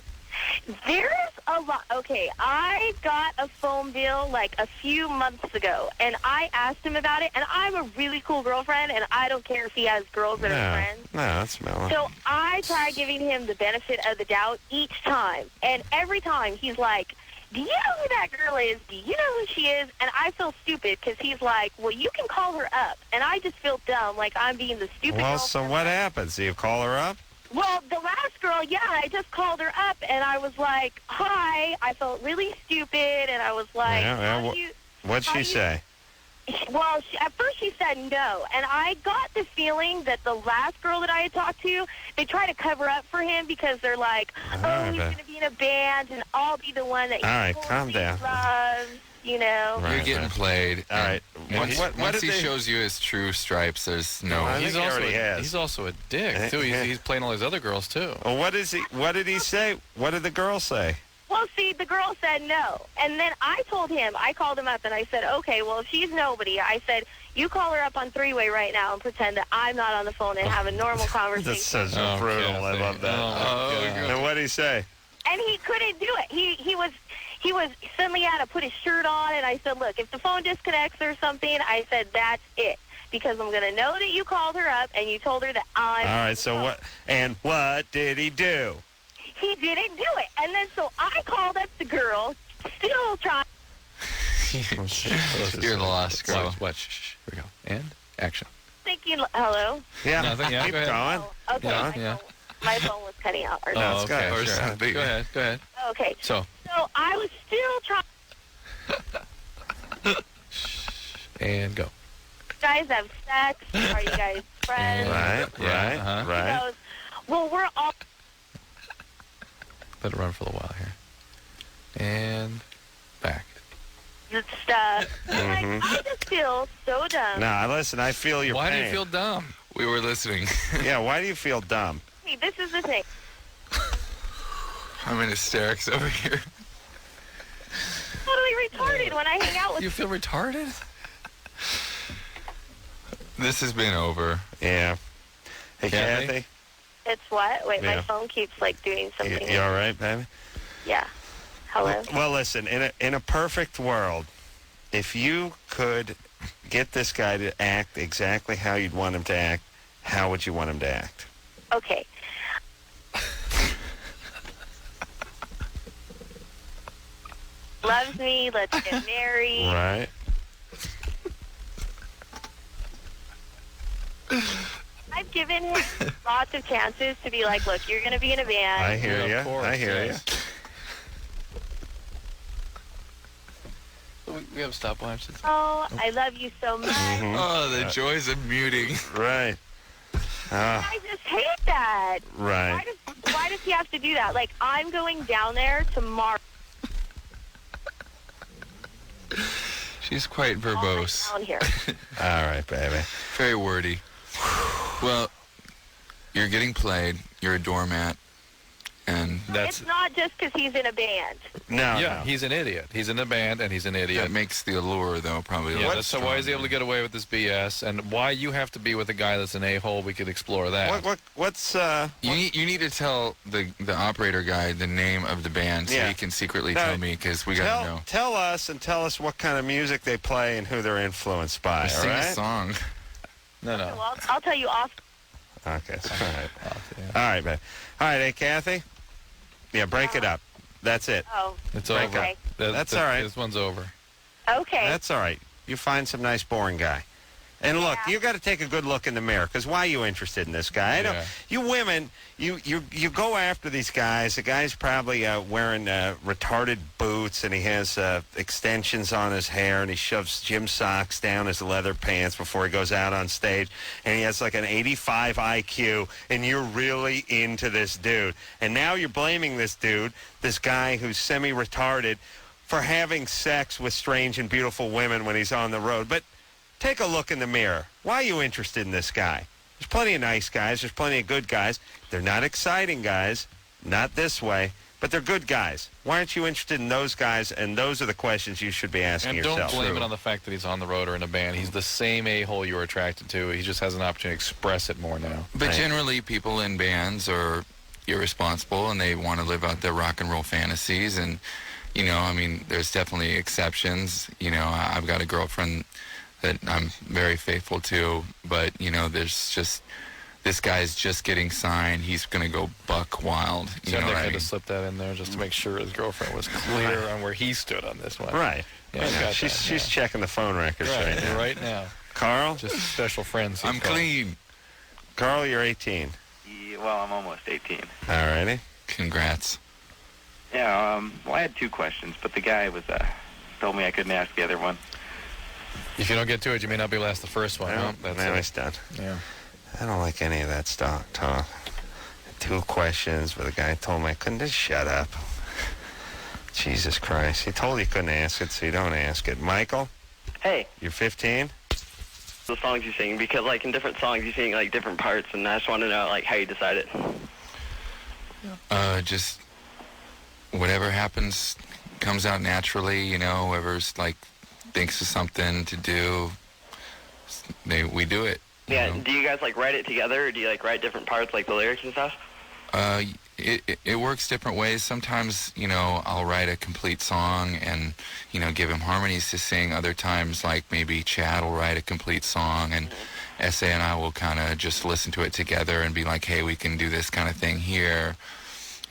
Speaker 10: There's a lot. Okay, I got a phone bill like a few months ago, and I asked him about it, and I'm a really cool girlfriend, and I don't care if he has girls that are friends.
Speaker 2: No, that's mellow.
Speaker 10: So I try giving him the benefit of the doubt each time, and every time he's like, do you know who that girl is? Do you know who she is? And I feel stupid because he's like, well, you can call her up, and I just feel dumb, like I'm being the stupid
Speaker 2: Well,
Speaker 10: girlfriend.
Speaker 2: so what happens? Do you call her up?
Speaker 10: Well, the last girl, yeah, I just called her up, and I was like, hi. I felt really stupid, and I was like,
Speaker 2: What'd she say?
Speaker 10: Well, at first she said no, and I got the feeling that the last girl that I had talked to, they try to cover up for him because they're like, oh, he's going to be in a band, and I'll be the one that
Speaker 2: All right, calm down.
Speaker 10: loves, you know.
Speaker 4: You're getting played.
Speaker 2: All right.
Speaker 4: Once he shows you his true stripes, there's no...
Speaker 2: I think he already has.
Speaker 3: He's also a dick, too. He's playing all these other girls, too.
Speaker 2: Well, what did he say? What did the girl say?
Speaker 10: Well, see, the girl said no. And then I told him, I called him up and I said, okay, well, if she's nobody, I said, you call her up on three-way right now and pretend that I'm not on the phone and have a normal conversation.
Speaker 2: That's such a brutal. I love that. And what did he say?
Speaker 10: And he couldn't do it. He was suddenly had to put his shirt on, and I said, look, if the phone disconnects or something, I said, that's it. Because I'm going to know that you called her up and you told her that I'm...
Speaker 2: All right, so what? And what did he do?
Speaker 10: He didn't do it. And then so I called up the girl, still trying...
Speaker 4: You're the lost girl.
Speaker 3: Watch. Shh. Here we go. And action.
Speaker 10: Thinking, hello?
Speaker 2: Yeah,
Speaker 3: Nothing, yeah,
Speaker 2: keep
Speaker 3: go ahead.
Speaker 2: going.
Speaker 10: Oh, okay,
Speaker 3: Yeah.
Speaker 10: my phone was cutting out. Or
Speaker 3: Oh, okay.
Speaker 2: Or
Speaker 3: Sure.
Speaker 2: something.
Speaker 3: Go ahead.
Speaker 10: Okay.
Speaker 3: So
Speaker 10: I was still trying...
Speaker 3: And go.
Speaker 10: You guys have sex? Are you guys friends?
Speaker 2: Right.
Speaker 10: He goes, well, we're all...
Speaker 3: Let it run for a little while here. And back.
Speaker 10: Stuff. Like, I just feel so dumb.
Speaker 2: Nah, listen, I feel your
Speaker 3: Why
Speaker 2: pain.
Speaker 3: do you feel dumb?
Speaker 4: We were listening.
Speaker 2: Yeah, why do you feel dumb?
Speaker 10: See, this is the thing.
Speaker 4: I'm in hysterics over here.
Speaker 10: Totally retarded when I hang out with
Speaker 3: You feel retarded?
Speaker 4: This has been over.
Speaker 2: Yeah. Hey,
Speaker 3: Kathy?
Speaker 2: Kathy?
Speaker 10: It's what? Wait,
Speaker 2: Yeah.
Speaker 10: my phone keeps, like, doing something.
Speaker 2: You all right, baby?
Speaker 10: Yeah. Hello?
Speaker 2: Well, listen, in a perfect world, if you could get this guy to act exactly how you'd want him to act, how would you want him to act?
Speaker 10: Okay. Loves me, let's get married.
Speaker 2: Right.
Speaker 10: I've given him lots of chances to be like, look, you're going to be in a band.
Speaker 2: I hear you. I hear you.
Speaker 3: We have a stopwatch.
Speaker 10: Oh, I love you so much.
Speaker 4: Oh, the joys of muting.
Speaker 2: Right.
Speaker 10: I just hate that.
Speaker 2: Right.
Speaker 10: Why does he have to do that? Like, I'm going down there tomorrow.
Speaker 4: She's quite verbose.
Speaker 10: Down here.
Speaker 2: All right, baby.
Speaker 4: Very wordy. Well, you're getting played. You're a doormat. And
Speaker 3: That's
Speaker 10: It's not just because he's in a band.
Speaker 2: No,
Speaker 3: yeah,
Speaker 2: no.
Speaker 3: he's an idiot. He's in a band and he's an idiot.
Speaker 4: that makes the allure, though, probably a
Speaker 3: Yeah,
Speaker 4: lot
Speaker 3: that's so why is he able to get away with this BS, and why you have to be with a guy that's an a-hole? We could explore that.
Speaker 2: What's
Speaker 4: You need to tell the operator guy the name of the band so
Speaker 2: Yeah.
Speaker 4: he can secretly
Speaker 2: No,
Speaker 4: tell me, because we got to know.
Speaker 2: tell us what kind of music they play and who they're influenced by. All
Speaker 4: Sing
Speaker 2: right.
Speaker 4: a song.
Speaker 3: No.
Speaker 10: Well, I'll tell you off.
Speaker 2: Okay. All right. All right, man. All right, hey Kathy. Yeah, break it up. That's it.
Speaker 10: Oh,
Speaker 3: It's
Speaker 2: Break
Speaker 3: over.
Speaker 2: up. That's all right.
Speaker 3: This one's over.
Speaker 10: okay.
Speaker 2: That's all right. You find some nice, boring guy. And look, you got to take a good look in the mirror, because why are you interested in this guy? I don't.
Speaker 3: Yeah.
Speaker 2: You women, you go after these guys. The guy's probably wearing retarded boots, and he has extensions on his hair, and he shoves gym socks down his leather pants before he goes out on stage, and he has like an 85 IQ, and you're really into this dude. And now you're blaming this dude, this guy who's semi-retarded, for having sex with strange and beautiful women when he's on the road. But take a look in the mirror. Why are you interested in this guy? There's plenty of nice guys. There's plenty of good guys. They're not exciting guys, not this way, but they're good guys. Why aren't you interested in those guys? And those are the questions you should be asking
Speaker 3: And
Speaker 2: yourself.
Speaker 3: don't blame it on the fact that he's on the road or in a band. He's the same a-hole you were attracted to. He just has an opportunity to express it more now.
Speaker 4: But generally, people in bands are irresponsible, and they want to live out their rock and roll fantasies. And, you know, I mean, there's definitely exceptions. You know, I've got a girlfriend that I'm very faithful to, but, you know, there's just, this guy's just getting signed. He's going to go buck wild. You
Speaker 3: So
Speaker 4: know
Speaker 3: Nick
Speaker 4: what I
Speaker 3: had
Speaker 4: mean?
Speaker 3: to slip that in there just to make sure his girlfriend was clear on where he stood on this one.
Speaker 2: Right.
Speaker 3: Yeah, I got
Speaker 2: She's
Speaker 3: that,
Speaker 2: she's checking the phone records
Speaker 3: yeah.
Speaker 2: right now.
Speaker 3: Right now.
Speaker 2: Carl?
Speaker 3: Just special friends.
Speaker 4: I'm clean.
Speaker 2: Carl, you're 18.
Speaker 11: Yeah, well, I'm almost 18.
Speaker 2: All righty.
Speaker 4: Congrats.
Speaker 11: Yeah, well, I had two questions, but the guy was told me I couldn't ask the other one.
Speaker 3: If you don't get to it, you may not be able to ask the first one.
Speaker 2: Well,
Speaker 3: That's
Speaker 2: now
Speaker 3: it.
Speaker 2: it's done.
Speaker 3: Yeah.
Speaker 2: I don't like any of that talk. Two questions, but the guy told me I couldn't. Just shut up. Jesus Christ. He told you couldn't ask it, so you don't ask it. Michael,
Speaker 12: Hey,
Speaker 2: you're 15?
Speaker 12: the songs you sing, because like in different songs you sing like different parts, and I just want to know like how you decided.
Speaker 4: Just whatever happens comes out naturally, you know, whoever's like thinks of something to do, we do it. you
Speaker 12: Yeah,
Speaker 4: know.
Speaker 12: do you guys like write it together, or do you like write different parts like the lyrics and stuff?
Speaker 4: It works different ways. Sometimes, you know, I'll write a complete song and, you know, give him harmonies to sing. Other times, like maybe Chad will write a complete song and S.A. and I will kind of just listen to it together and be like, hey, we can do this kind of thing here,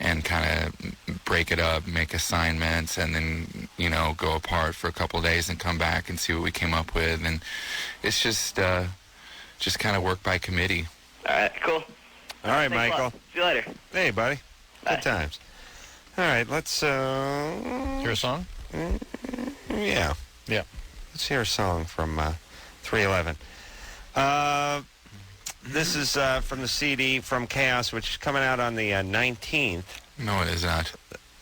Speaker 4: and kind of break it up, make assignments, and then, you know, go apart for a couple of days and come back and see what we came up with. And it's just kind of work by committee.
Speaker 12: All right, cool.
Speaker 2: All right,
Speaker 12: Thanks a
Speaker 2: Michael.
Speaker 12: lot. See you later.
Speaker 2: Hey, buddy.
Speaker 12: Bye.
Speaker 2: Good times. All right, let's...
Speaker 3: Hear a song?
Speaker 2: Yeah.
Speaker 3: Yeah.
Speaker 2: Let's hear a song from 311. This is from the CD from Chaos, which is coming out on the 19th.
Speaker 4: No, it is not.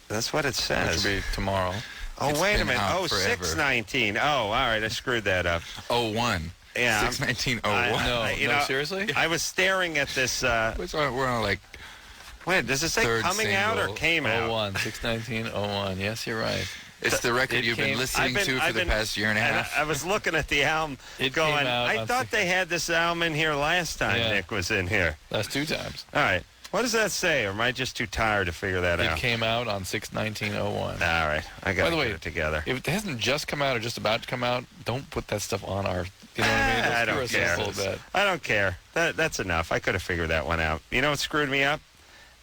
Speaker 2: That's what it
Speaker 3: Which
Speaker 2: says.
Speaker 3: will be tomorrow.
Speaker 2: Oh,
Speaker 4: It's
Speaker 2: wait a
Speaker 4: been
Speaker 2: minute.
Speaker 4: out
Speaker 2: Oh,
Speaker 4: forever.
Speaker 2: 619. Oh, all right. I screwed that up.
Speaker 4: 01.
Speaker 2: Yeah.
Speaker 4: 61901.
Speaker 3: No, seriously?
Speaker 2: I was staring at this.
Speaker 4: We're on like
Speaker 2: Wait, does it say
Speaker 4: third
Speaker 2: coming out or
Speaker 4: single.
Speaker 2: came out?
Speaker 3: 01, 61901. Yes, you're right.
Speaker 4: it's the record
Speaker 3: It
Speaker 4: you've
Speaker 3: came-
Speaker 4: been listening to for the past year and a half.
Speaker 2: I was looking at the album
Speaker 3: It
Speaker 2: going,
Speaker 3: came out
Speaker 2: I
Speaker 3: on
Speaker 2: thought they had this album in here last time
Speaker 3: Yeah.
Speaker 2: Nick was in here.
Speaker 3: That's 2 times.
Speaker 2: All right. What does that say? Or am I just too tired to figure that
Speaker 3: It
Speaker 2: out?
Speaker 3: came out on 61901.
Speaker 2: All right. I got
Speaker 3: By
Speaker 2: to
Speaker 3: the
Speaker 2: get
Speaker 3: way,
Speaker 2: it together.
Speaker 3: If it hasn't just come out or just about to come out, don't put that stuff on our... You know what I mean?
Speaker 2: I
Speaker 3: Let's
Speaker 2: don't
Speaker 3: screw
Speaker 2: care.
Speaker 3: ourselves a little bit.
Speaker 2: I don't care. That's enough. I could have figured that one out. You know what screwed me up?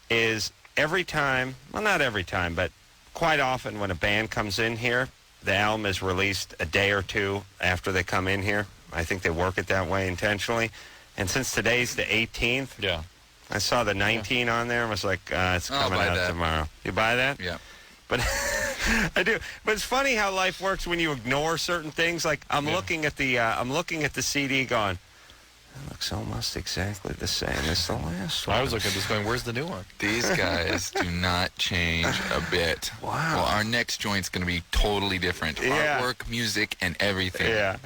Speaker 2: Is every time, well, not every time, but quite often when a band comes in here, the album is released a day or two after they come in here. I think they work it that way intentionally. And since today's the 18th,
Speaker 3: Yeah.
Speaker 2: I saw the 19 on there and was like, it's
Speaker 4: I'll
Speaker 2: coming
Speaker 4: buy
Speaker 2: out
Speaker 4: that.
Speaker 2: tomorrow. You buy that?
Speaker 4: Yeah.
Speaker 2: But I do. But it's funny how life works when you ignore certain things. Like I'm looking at the CD going, that looks almost exactly the same as the last one.
Speaker 3: I was looking at this going, where's the new one?
Speaker 4: These guys do not change a bit.
Speaker 2: Wow.
Speaker 4: Well, our next joint's going to be totally different.
Speaker 2: Yeah.
Speaker 4: Artwork, music, and everything.
Speaker 2: Yeah.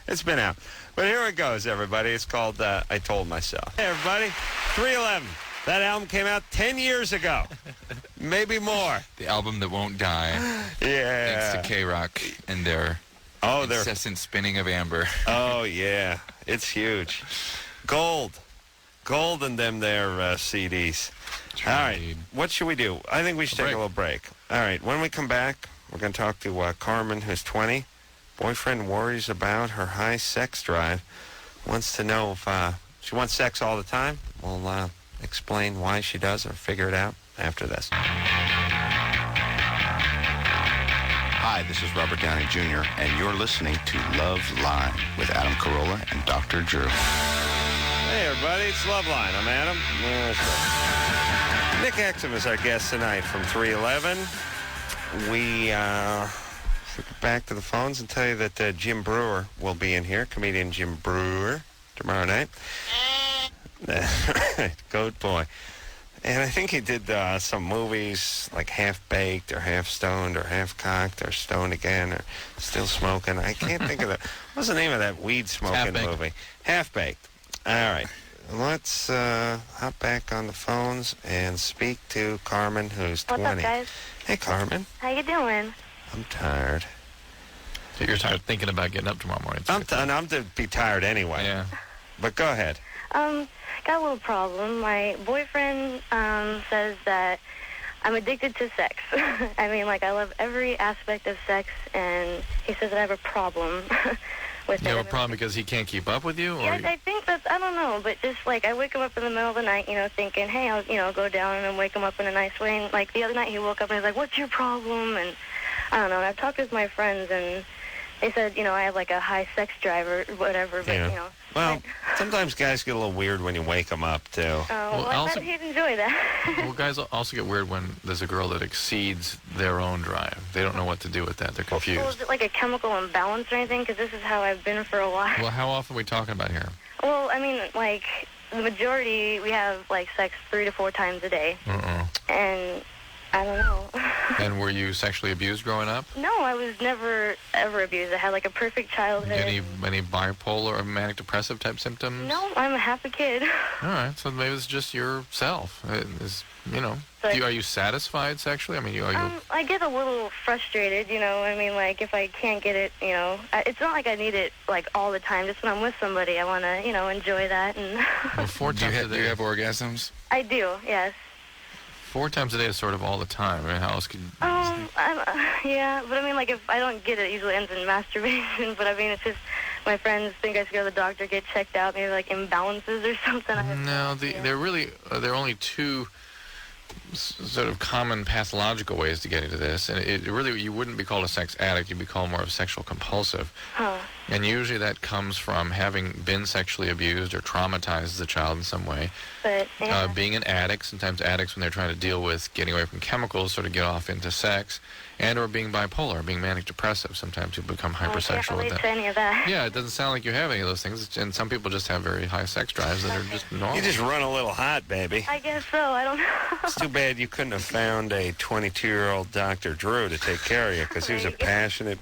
Speaker 2: It's been out. But here it goes, everybody. It's called I Told Myself. Hey, everybody. 311. That album came out 10 years ago. Maybe more.
Speaker 4: The album that won't die.
Speaker 2: Yeah.
Speaker 4: Thanks to K-Rock and their incessant spinning of amber.
Speaker 2: Oh, yeah. It's huge. Gold in them there CDs. All right. What should we do? I think we should take a little break. All right. When we come back, we're going to talk to Carmen, who's 20. Boyfriend worries about her high sex drive. Wants to know if she wants sex all the time. We'll explain why she does or figure it out after this.
Speaker 1: Hi, this is Robert Downey Jr., and you're listening to Loveline with Adam Carolla and Dr. Drew.
Speaker 2: Hey, everybody, it's Loveline. I'm Adam. Nick Hexum is our guest tonight from 311. We should get back to the phones and tell you that Jim Brewer will be in here, comedian Jim Brewer, tomorrow night. Goat boy. And I think he did some movies like Half Baked or Half Stoned or Half Cocked or Stoned Again or Still Smoking. I can't think of what's the name of that weed smoking movie? Half Baked. All right. Let's hop back on the phones and speak to Carmen, who's 20.
Speaker 6: What's up, guys?
Speaker 2: Hey, Carmen.
Speaker 6: How you doing?
Speaker 2: I'm tired.
Speaker 3: So you're tired thinking about getting up tomorrow morning?
Speaker 2: I'm to be tired anyway.
Speaker 3: Yeah.
Speaker 2: But go ahead.
Speaker 6: Got a little problem. My boyfriend says that I'm addicted to sex. I mean, like, I love every aspect of sex, and he says that I have a problem with it.
Speaker 3: You have a problem because he can't keep up with you? Or
Speaker 6: Yeah, I think that's, I don't know, but just, like, I wake him up in the middle of the night, thinking, hey, I'll, go down and wake him up in a nice way. And, like, the other night he woke up and he's like, what's your problem? And I don't know. And I've talked with my friends, and they said, I have, like, a high sex drive or whatever, but,
Speaker 2: Well, sometimes guys get a little weird when you wake them up, too.
Speaker 6: Oh, well, I thought he'd enjoy that.
Speaker 3: Well, guys also get weird when there's a girl that exceeds their own drive. They don't know what to do with that. They're confused.
Speaker 6: Well, is it like a chemical imbalance or anything? Because this is how I've been for a while.
Speaker 3: Well, how often are we talking about here?
Speaker 6: Well, I mean, like, the majority, we have, like, sex 3 to 4 times a day. And I don't know.
Speaker 3: And were you sexually abused growing up?
Speaker 6: No, I was never, ever abused. I had, like, a perfect childhood.
Speaker 3: Any bipolar or manic depressive type symptoms?
Speaker 6: No, I'm a happy kid.
Speaker 3: All right, so maybe it's just yourself. Are you satisfied sexually? I mean,
Speaker 6: I get a little frustrated, I mean, like, if I can't get it, it's not like I need it, like, all the time. Just when I'm with somebody, I want to, enjoy that. And
Speaker 3: well, 4 times a day.
Speaker 4: Do you have orgasms?
Speaker 6: I do, yes.
Speaker 3: 4 times a day is sort of all the time. I mean, how else could
Speaker 6: yeah, but I mean, like, if I don't get it, it usually ends in masturbation. But I mean, it's just my friends think I should go to the doctor, get checked out, maybe like imbalances or something.
Speaker 3: No, there are only 2 sort of common pathological ways to get into this, and it really, you wouldn't be called a sex addict, you'd be called more of a sexual compulsive. And usually that comes from having been sexually abused or traumatized as a child in some way.
Speaker 6: But
Speaker 3: being an addict, sometimes addicts, when they're trying to deal with getting away from chemicals, sort of get off into sex, and or being bipolar, being manic depressive. Sometimes you become hypersexual.
Speaker 6: I can't relate to any of that.
Speaker 3: Yeah, it doesn't sound like you have any of those things, and some people just have very high sex drives that are just normal.
Speaker 2: You just run a little hot, baby.
Speaker 6: I guess so. I don't know.
Speaker 2: It's too bad you couldn't have found a 22-year-old Dr. Drew to take care of you, because he was a passionate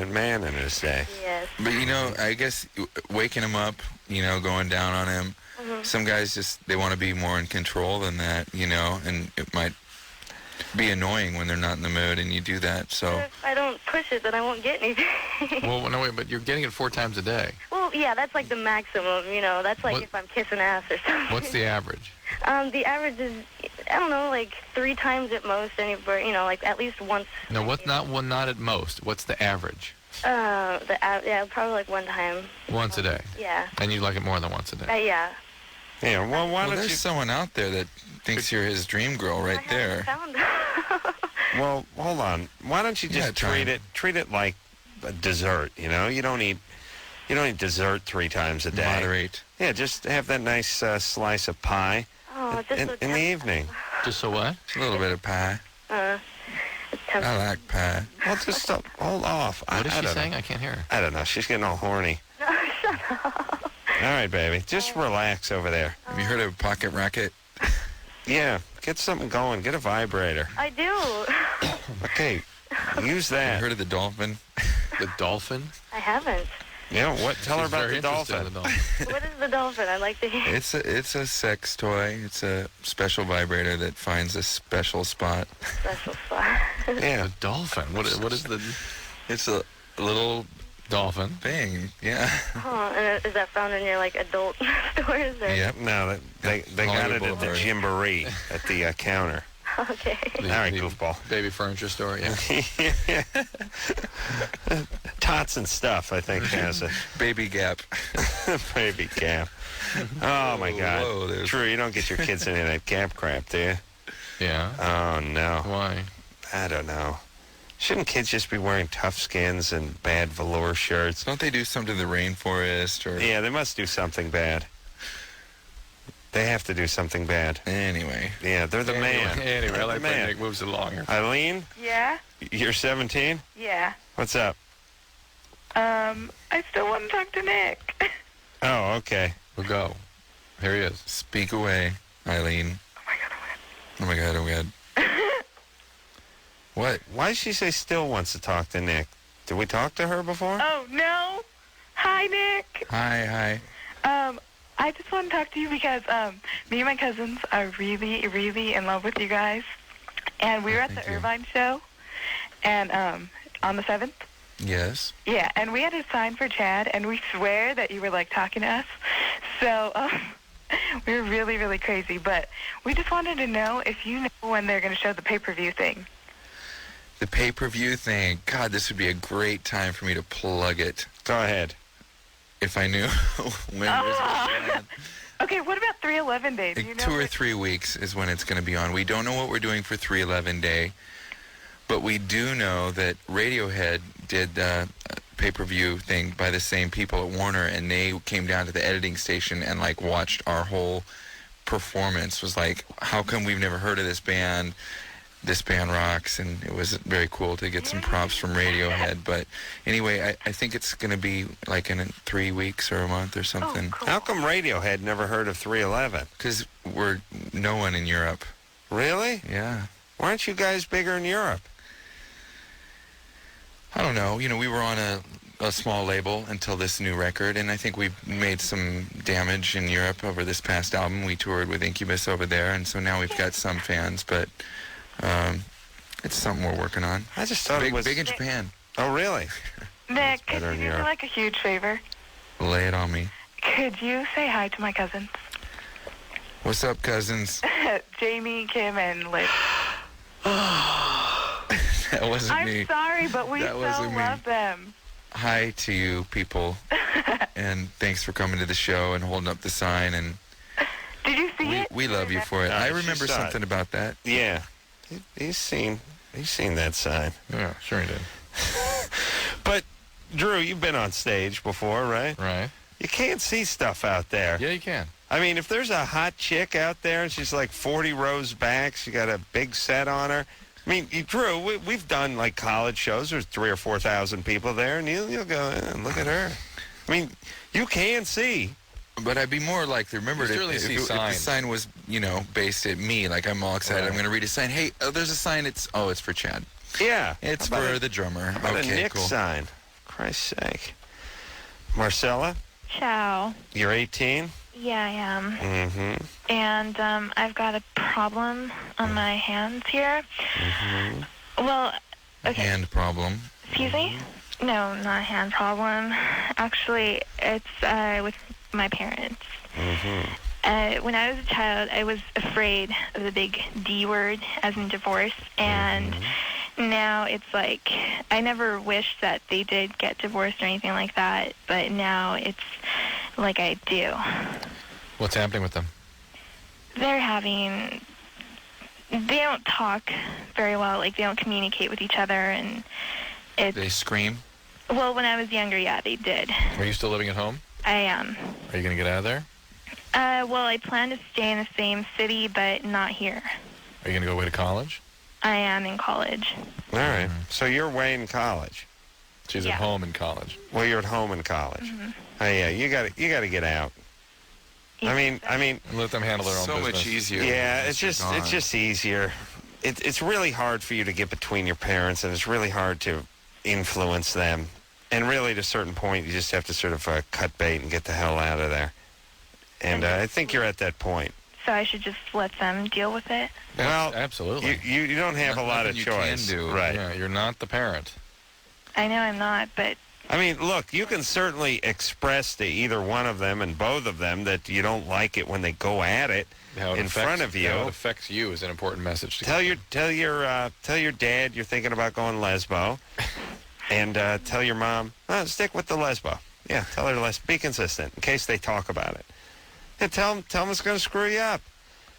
Speaker 2: man in his day.
Speaker 6: Yes.
Speaker 4: But, I guess waking him up, going down on him, some guys just, they want to be more in control than that, and it might be annoying when they're not in the mood and you do that, so.
Speaker 6: But if I don't push it, then I won't get anything.
Speaker 3: Well, no, wait, but you're getting it 4 times a day.
Speaker 6: Well, yeah, that's like the maximum, that's like if I'm kissing ass or something.
Speaker 3: What's the average?
Speaker 6: The average is, I don't know, like 3 times at most, anywhere, like at least once.
Speaker 3: No, what's not at most? What's the average?
Speaker 6: Yeah, probably like 1 time.
Speaker 3: Once a day?
Speaker 6: Yeah.
Speaker 3: And you like it more than once a day?
Speaker 6: Yeah.
Speaker 2: Yeah, well, why don't
Speaker 4: there's someone out there that thinks you're his dream girl right there.
Speaker 2: Well, hold on. Why don't you just treat it like a dessert, You don't eat dessert 3 times a day.
Speaker 4: Moderate.
Speaker 2: Yeah, just have that nice slice of pie in the evening.
Speaker 3: Just a what?
Speaker 4: Just a little bit of pie. I like pie.
Speaker 2: Well, just stop. Hold off.
Speaker 3: What is she saying?
Speaker 2: Know.
Speaker 3: I can't hear her.
Speaker 2: I don't know. She's getting all horny.
Speaker 6: No, shut up.
Speaker 2: All right, baby. Just relax over there.
Speaker 4: Have you heard of a pocket rocket?
Speaker 2: Yeah. Get something going. Get a vibrator.
Speaker 6: I do.
Speaker 2: Okay. Use that.
Speaker 4: Have you heard of the dolphin?
Speaker 3: The dolphin?
Speaker 6: I haven't.
Speaker 2: Yeah, what? Tell her
Speaker 3: She's
Speaker 2: about
Speaker 3: very
Speaker 2: the
Speaker 3: interested
Speaker 2: dolphin.
Speaker 3: in the dolphin.
Speaker 10: What is the dolphin? I'd like to hear.
Speaker 4: It's a sex toy. It's a special vibrator that finds a special spot.
Speaker 10: Special spot.
Speaker 2: Yeah.
Speaker 3: A dolphin. What is the
Speaker 4: It's a little
Speaker 3: dolphin
Speaker 4: thing. Yeah.
Speaker 10: Oh, and is that found in your like adult stores? Or?
Speaker 4: Yep.
Speaker 2: No, they got it at the Gymboree at the counter.
Speaker 10: Okay.
Speaker 2: All right, goofball.
Speaker 3: baby furniture store? Yeah.
Speaker 2: Tots and Stuff, I think, has it.
Speaker 4: Baby Gap.
Speaker 2: Baby Gap. Oh, my God.
Speaker 4: Whoa,
Speaker 2: Drew, you don't get your kids into that Gap crap, do you?
Speaker 3: Yeah.
Speaker 2: Oh, no.
Speaker 3: Why?
Speaker 2: I don't know. Shouldn't kids just be wearing tough skins and bad velour shirts?
Speaker 4: Don't they do something to the rainforest or?
Speaker 2: Yeah, they must do something bad. They have to do something bad.
Speaker 4: Anyway.
Speaker 2: Yeah, they're the man.
Speaker 3: Anyway, I like
Speaker 2: the
Speaker 3: when
Speaker 2: man.
Speaker 3: Nick moves along here.
Speaker 2: Eileen,
Speaker 6: Yeah?
Speaker 2: you're 17?
Speaker 6: Yeah.
Speaker 2: What's up?
Speaker 6: I still want to talk to Nick.
Speaker 2: Oh, okay.
Speaker 3: We'll go. Here he is.
Speaker 4: Speak away, Eileen. Oh my God, oh my God. What?
Speaker 2: Why does she say still wants to talk to Nick? Did we talk to her before?
Speaker 6: Oh, no. Hi, Nick.
Speaker 4: Hi.
Speaker 6: I just want to talk to you because me and my cousins are really, really in love with you guys. And we were at the Irvine show and on the 7th.
Speaker 4: Yes.
Speaker 6: Yeah, and we had a sign for Chad, and we swear that you were, like, talking to us. So we were really, really crazy. But we just wanted to know if you know when they're going to show the pay-per-view thing.
Speaker 4: The pay-per-view thing. God, this would be a great time for me to plug it.
Speaker 2: Go ahead.
Speaker 4: If I knew when it was going to be on.
Speaker 6: Okay, what about 311 Day? Do you know
Speaker 4: 2 or 3 weeks is when it's going to be on. We don't know what we're doing for 311 Day, but we do know that Radiohead did the pay-per-view thing by the same people at Warner, and they came down to the editing station and, like, watched our whole performance. Was like, how come we've never heard of this band? This band rocks, and it was very cool to get some props from Radiohead. But anyway, I think it's going to be like in 3 weeks or a month or something.
Speaker 6: Oh, cool.
Speaker 2: How come Radiohead never heard of 311?
Speaker 4: Because we're no one in Europe.
Speaker 2: Really?
Speaker 4: Yeah.
Speaker 2: Why aren't you guys bigger in Europe?
Speaker 4: I don't know. You know, we were on a small label until this new record, and I think we've made some damage in Europe over this past album. We toured with Incubus over there, and so now we've got some fans, but it's something we're working on.
Speaker 2: I just thought
Speaker 4: big,
Speaker 2: it was
Speaker 4: big in Japan.
Speaker 2: Oh, really?
Speaker 6: Nick, could
Speaker 2: better
Speaker 6: you
Speaker 2: in
Speaker 6: do me
Speaker 2: Europe.
Speaker 6: like a huge favor?
Speaker 4: Lay it on me.
Speaker 6: Could you say hi to my cousins?
Speaker 4: What's up, cousins?
Speaker 6: Jamie, Kim, and Liz.
Speaker 4: That wasn't me.
Speaker 6: I'm sorry, but we
Speaker 4: That
Speaker 6: so
Speaker 4: wasn't me.
Speaker 6: love them.
Speaker 4: Hi to you people, and thanks for coming to the show and holding up the sign. And
Speaker 6: Did you see it?
Speaker 4: we love you for it.
Speaker 2: No,
Speaker 4: I
Speaker 2: she
Speaker 4: remember
Speaker 2: saw it.
Speaker 4: something about that.
Speaker 2: Yeah. He's seen that sign.
Speaker 3: Yeah, sure he did.
Speaker 2: But, Drew, you've been on stage before, right?
Speaker 3: Right.
Speaker 2: You can't see stuff out there.
Speaker 3: Yeah, you can.
Speaker 2: I mean, if there's a hot chick out there and she's like 40 rows back, she got a big set on her. I mean, Drew, we've done like college shows. There's 3,000 or 4,000 people there, and you'll go, look at her. I mean, you can see.
Speaker 4: But I'd be more like, remember,
Speaker 3: You
Speaker 4: if
Speaker 3: certainly see
Speaker 4: the
Speaker 3: signs.
Speaker 4: sign was, based at me, like I'm all excited,
Speaker 3: Right.
Speaker 4: I'm going to read a sign. Hey, there's a sign. It's for Chad.
Speaker 2: Yeah.
Speaker 4: It's
Speaker 2: How about
Speaker 4: for the drummer.
Speaker 2: How about
Speaker 4: Okay,
Speaker 2: a Nick
Speaker 4: cool.
Speaker 2: sign? Christ's sake. Marcella,
Speaker 13: Ciao.
Speaker 2: you're 18?
Speaker 13: Yeah, I am.
Speaker 2: Mm-hmm.
Speaker 13: And I've got a problem on my hands here.
Speaker 2: Mm-hmm.
Speaker 13: Well, okay.
Speaker 4: Hand problem.
Speaker 13: Excuse me? No, not a hand problem. Actually, it's with my parents.
Speaker 2: Mm-hmm.
Speaker 13: When I was a child, I was afraid of the big D word, as in divorce, and now it's like I never wished that they did get divorced or anything like that, but now it's like I do.
Speaker 3: What's happening with them?
Speaker 13: They don't talk very well, like they don't communicate with each other, and it's,
Speaker 4: They scream.
Speaker 13: well, when I was younger, yeah, they did.
Speaker 3: Are you still living at home?
Speaker 13: I am.
Speaker 3: Are you going to get out of there?
Speaker 13: Well, I plan to stay in the same city, but not here.
Speaker 3: Are you going to go away to college?
Speaker 13: I am in college.
Speaker 2: All right. So you're away in college.
Speaker 3: She's
Speaker 13: Yeah.
Speaker 3: at home in college.
Speaker 2: Well, you're at home in college. Oh, yeah, you got to get out. I mean,
Speaker 3: And let them handle their own
Speaker 4: So
Speaker 3: business.
Speaker 4: much easier.
Speaker 2: yeah,
Speaker 4: once
Speaker 2: it's
Speaker 4: you're
Speaker 2: just
Speaker 4: gone.
Speaker 2: easier. It's really hard for you to get between your parents, and it's really hard to influence them. And really, at a certain point, you just have to sort of cut bait and get the hell out of there. And I think you're at that point.
Speaker 13: So I should just let them deal with it?
Speaker 2: Well,
Speaker 3: absolutely.
Speaker 2: You don't have a lot of choice.
Speaker 4: You can do.
Speaker 2: Right.
Speaker 3: Yeah, you're not the parent.
Speaker 13: I know I'm not, but...
Speaker 2: I mean, look, you can certainly express to either one of them and both of them that you don't like it when they go at it in front of you.
Speaker 3: How it affects you is an important message to
Speaker 2: tell your dad you're thinking about going lesbo, and tell your mom, stick with the lesbo. Yeah, tell her to be consistent in case they talk about it. And tell them it's going to screw you up.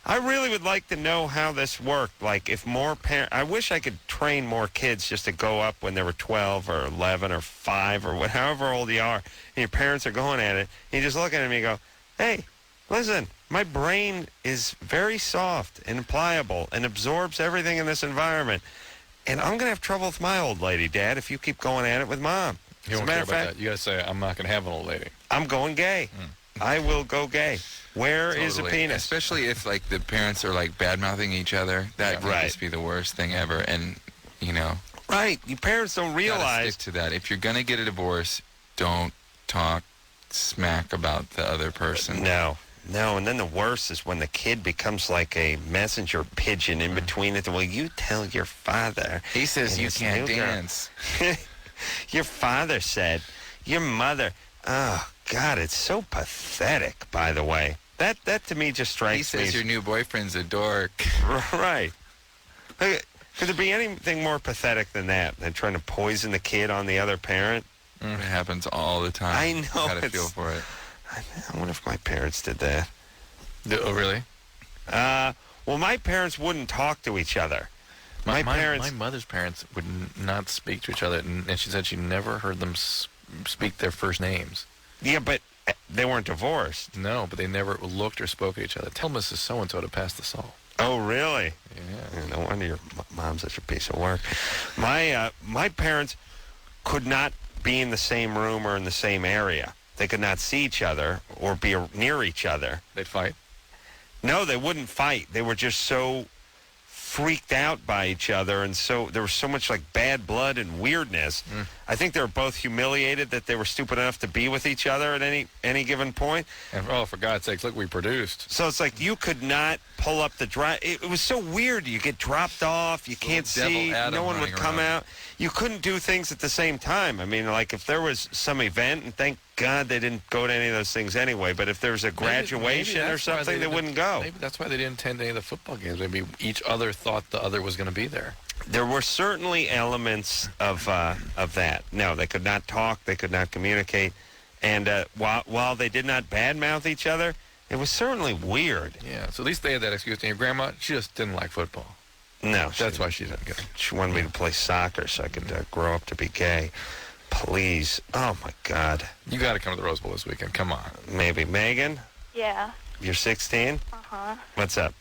Speaker 2: I really would like to know how this worked. Like, if more parents... I wish I could train more kids just to go up when they were 12 or 11 or 5 or however old you are, and your parents are going at it, and you just look at them and you go, hey, listen, my brain is very soft and pliable and absorbs everything in this environment, and I'm going to have trouble with my old lady, Dad, if you keep going at it with Mom.
Speaker 3: You don't care about that. You got to say, I'm not going to have an old lady.
Speaker 2: I'm going gay. I will go gay. Where is a penis?
Speaker 4: Especially if, like, the parents are, like, bad-mouthing each other. That would just be the worst thing ever. And, you know.
Speaker 2: Right. You parents don't realize.
Speaker 4: Stick to that. If you're going to get a divorce, don't talk smack about the other person.
Speaker 2: No. And then the worst is when the kid becomes like a messenger pigeon in between it. Well, you tell your father.
Speaker 4: He says you can't dance.
Speaker 2: Your father said. Your mother. Oh, God, it's so pathetic, by the way. That to me just strikes me.
Speaker 4: He says your new boyfriend's a dork.
Speaker 2: Right. Could there be anything more pathetic than that, than trying to poison the kid on the other parent?
Speaker 4: It happens all the time.
Speaker 2: I know.
Speaker 4: I gotta feel for it.
Speaker 2: I wonder if my parents did that.
Speaker 3: Oh, really?
Speaker 2: Well, my parents wouldn't talk to each other. My
Speaker 3: mother's parents would not speak to each other, and she said she never heard them speak their first names.
Speaker 2: Yeah, but they weren't divorced.
Speaker 3: No, but they never looked or spoke at each other. Tell Mrs. So-and-so to pass the salt.
Speaker 2: Oh, really?
Speaker 3: Yeah.
Speaker 2: No wonder your mom's such a piece of work. My parents could not be in the same room or in the same area. They could not see each other or be near each other.
Speaker 3: They'd fight?
Speaker 2: No, they wouldn't fight. They were just so freaked out by each other, and so there was so much like bad blood and weirdness. I think they were both humiliated that they were stupid enough to be with each other at any given point.
Speaker 3: And for God's sakes, look, we produced.
Speaker 2: So it's like you could not pull up the drive. It was so weird. You get dropped off. You can't see. No one would come out. You couldn't do things at the same time. I mean, like if there was some event, and thank God they didn't go to any of those things anyway, but if there was a graduation or something, they wouldn't go.
Speaker 3: Maybe that's why they didn't attend any of the football games. Maybe each other thought the other was going to be there.
Speaker 2: There were certainly elements of that. No, they could not talk. They could not communicate. And while they did not badmouth each other, it was certainly weird.
Speaker 3: Yeah, so at least they had that excuse. And your grandma, she just didn't like football.
Speaker 2: No.
Speaker 3: That's why she didn't go.
Speaker 2: She wanted me to play soccer so I could grow up to be gay. Please. Oh, my God.
Speaker 3: You got to come to the Rose Bowl this weekend. Come on.
Speaker 2: Maybe. Megan?
Speaker 6: Yeah.
Speaker 2: You're 16?
Speaker 6: Uh-huh.
Speaker 2: What's up?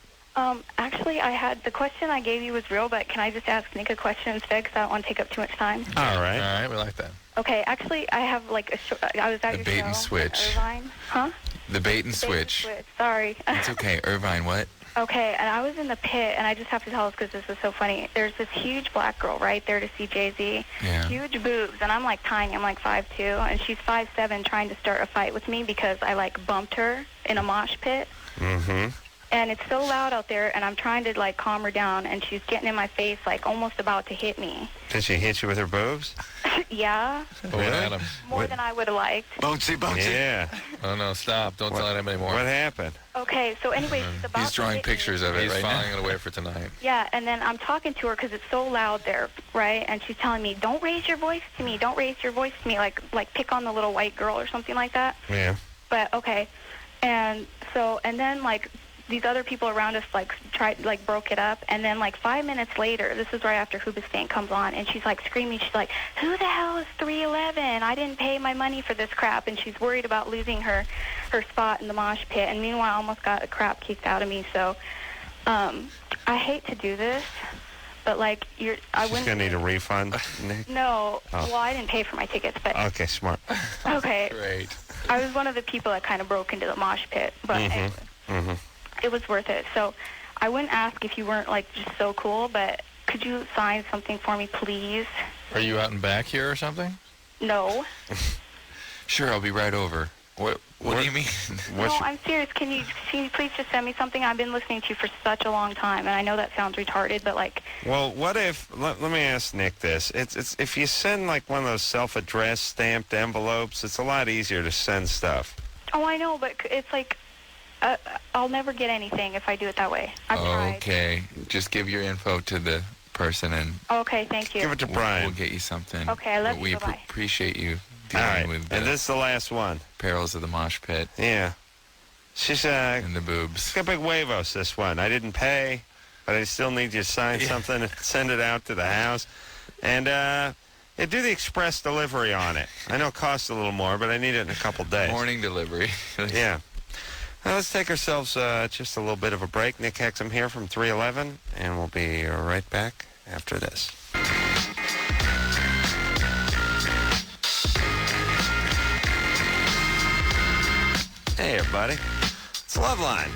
Speaker 6: Actually, the question I gave you was real, but can I just ask Nick a question instead because I don't want to take up too much time?
Speaker 2: All right.
Speaker 3: All right, we like that.
Speaker 6: Okay, actually, I have like I was at your show.
Speaker 4: The bait and switch.
Speaker 6: Irvine. Huh?
Speaker 4: The bait and switch.
Speaker 6: Sorry.
Speaker 4: It's okay. Irvine, what?
Speaker 6: Okay, and I was in the pit, and I just have to tell this because this is so funny. There's this huge black girl right there to see Jay-Z.
Speaker 4: Yeah.
Speaker 6: Huge boobs, and I'm like tiny. I'm like 5'2", and she's 5'7", trying to start a fight with me because I like bumped her in a mosh pit.
Speaker 2: Mm-hmm.
Speaker 6: And it's so loud out there, and I'm trying to like calm her down, and she's getting in my face, like almost about to hit me.
Speaker 2: Did she hit you with her boobs?
Speaker 6: Yeah.
Speaker 3: Really? Adam?
Speaker 6: More than I would have liked.
Speaker 2: Bouncy. Yeah.
Speaker 3: Oh, no, stop. Don't tell him anymore.
Speaker 2: What happened?
Speaker 6: Okay, so anyway, she's about
Speaker 4: He's drawing pictures of it
Speaker 3: He's
Speaker 4: right now.
Speaker 3: filing it away for tonight.
Speaker 6: Yeah, and then I'm talking to her because it's so loud there, right? And she's telling me, don't raise your voice to me. Don't raise your voice to me. Like pick on the little white girl or something like that.
Speaker 2: Yeah.
Speaker 6: But, okay. And so, and then, like, these other people around us, like, broke it up. And then, like, 5 minutes later, this is right after Hoobastank comes on, and she's, like, screaming. She's like, who the hell is 311? I didn't pay my money for this crap. And she's worried about losing her spot in the mosh pit. And meanwhile, I almost got the crap kicked out of me. So I hate to do this, but, like, I wouldn't...
Speaker 2: She's going to need a refund, Nick?
Speaker 6: No. Oh. Well, I didn't pay for my tickets, but...
Speaker 2: Okay, smart.
Speaker 6: Okay.
Speaker 3: Great.
Speaker 6: I was one of the people that kind of broke into the mosh pit. But anyway.
Speaker 2: Mm-hmm.
Speaker 6: It was worth it. So I wouldn't ask if you weren't, like, just so cool, but could you sign something for me, please?
Speaker 3: Are you out and back here or something?
Speaker 14: No.
Speaker 4: Sure, I'll be right over. What do you mean?
Speaker 14: No, I'm serious. Can you please just send me something? I've been listening to you for such a long time, and I know that sounds retarded, but like...
Speaker 2: Well, what if... Let me ask Nick this. It's if you send, like, one of those self-addressed stamped envelopes, it's a lot easier to send stuff.
Speaker 14: Oh, I know, but it's like... I'll never get anything if I do it that way. I've tried.
Speaker 4: Okay. Just give your info to the person and...
Speaker 14: Okay, thank you.
Speaker 2: Give it to Brian.
Speaker 4: We'll get you something.
Speaker 14: Okay, I love
Speaker 4: but
Speaker 14: you.
Speaker 4: We
Speaker 14: Bye-bye.
Speaker 4: appreciate you
Speaker 2: All
Speaker 4: dealing
Speaker 2: right,
Speaker 4: with
Speaker 2: and this is the last one.
Speaker 4: Perils of the mosh pit.
Speaker 2: Yeah. She's
Speaker 4: and the boobs.
Speaker 2: It's got big huevos, this one. I didn't pay, but I still need you to sign something and send it out to the house. And do the express delivery on it. I know it costs a little more, but I need it in a couple days.
Speaker 4: Morning delivery.
Speaker 2: Yeah. Now let's take ourselves just a little bit of a break. Nick Hexum here from 311, and we'll be right back after this. Hey, everybody. It's Loveline.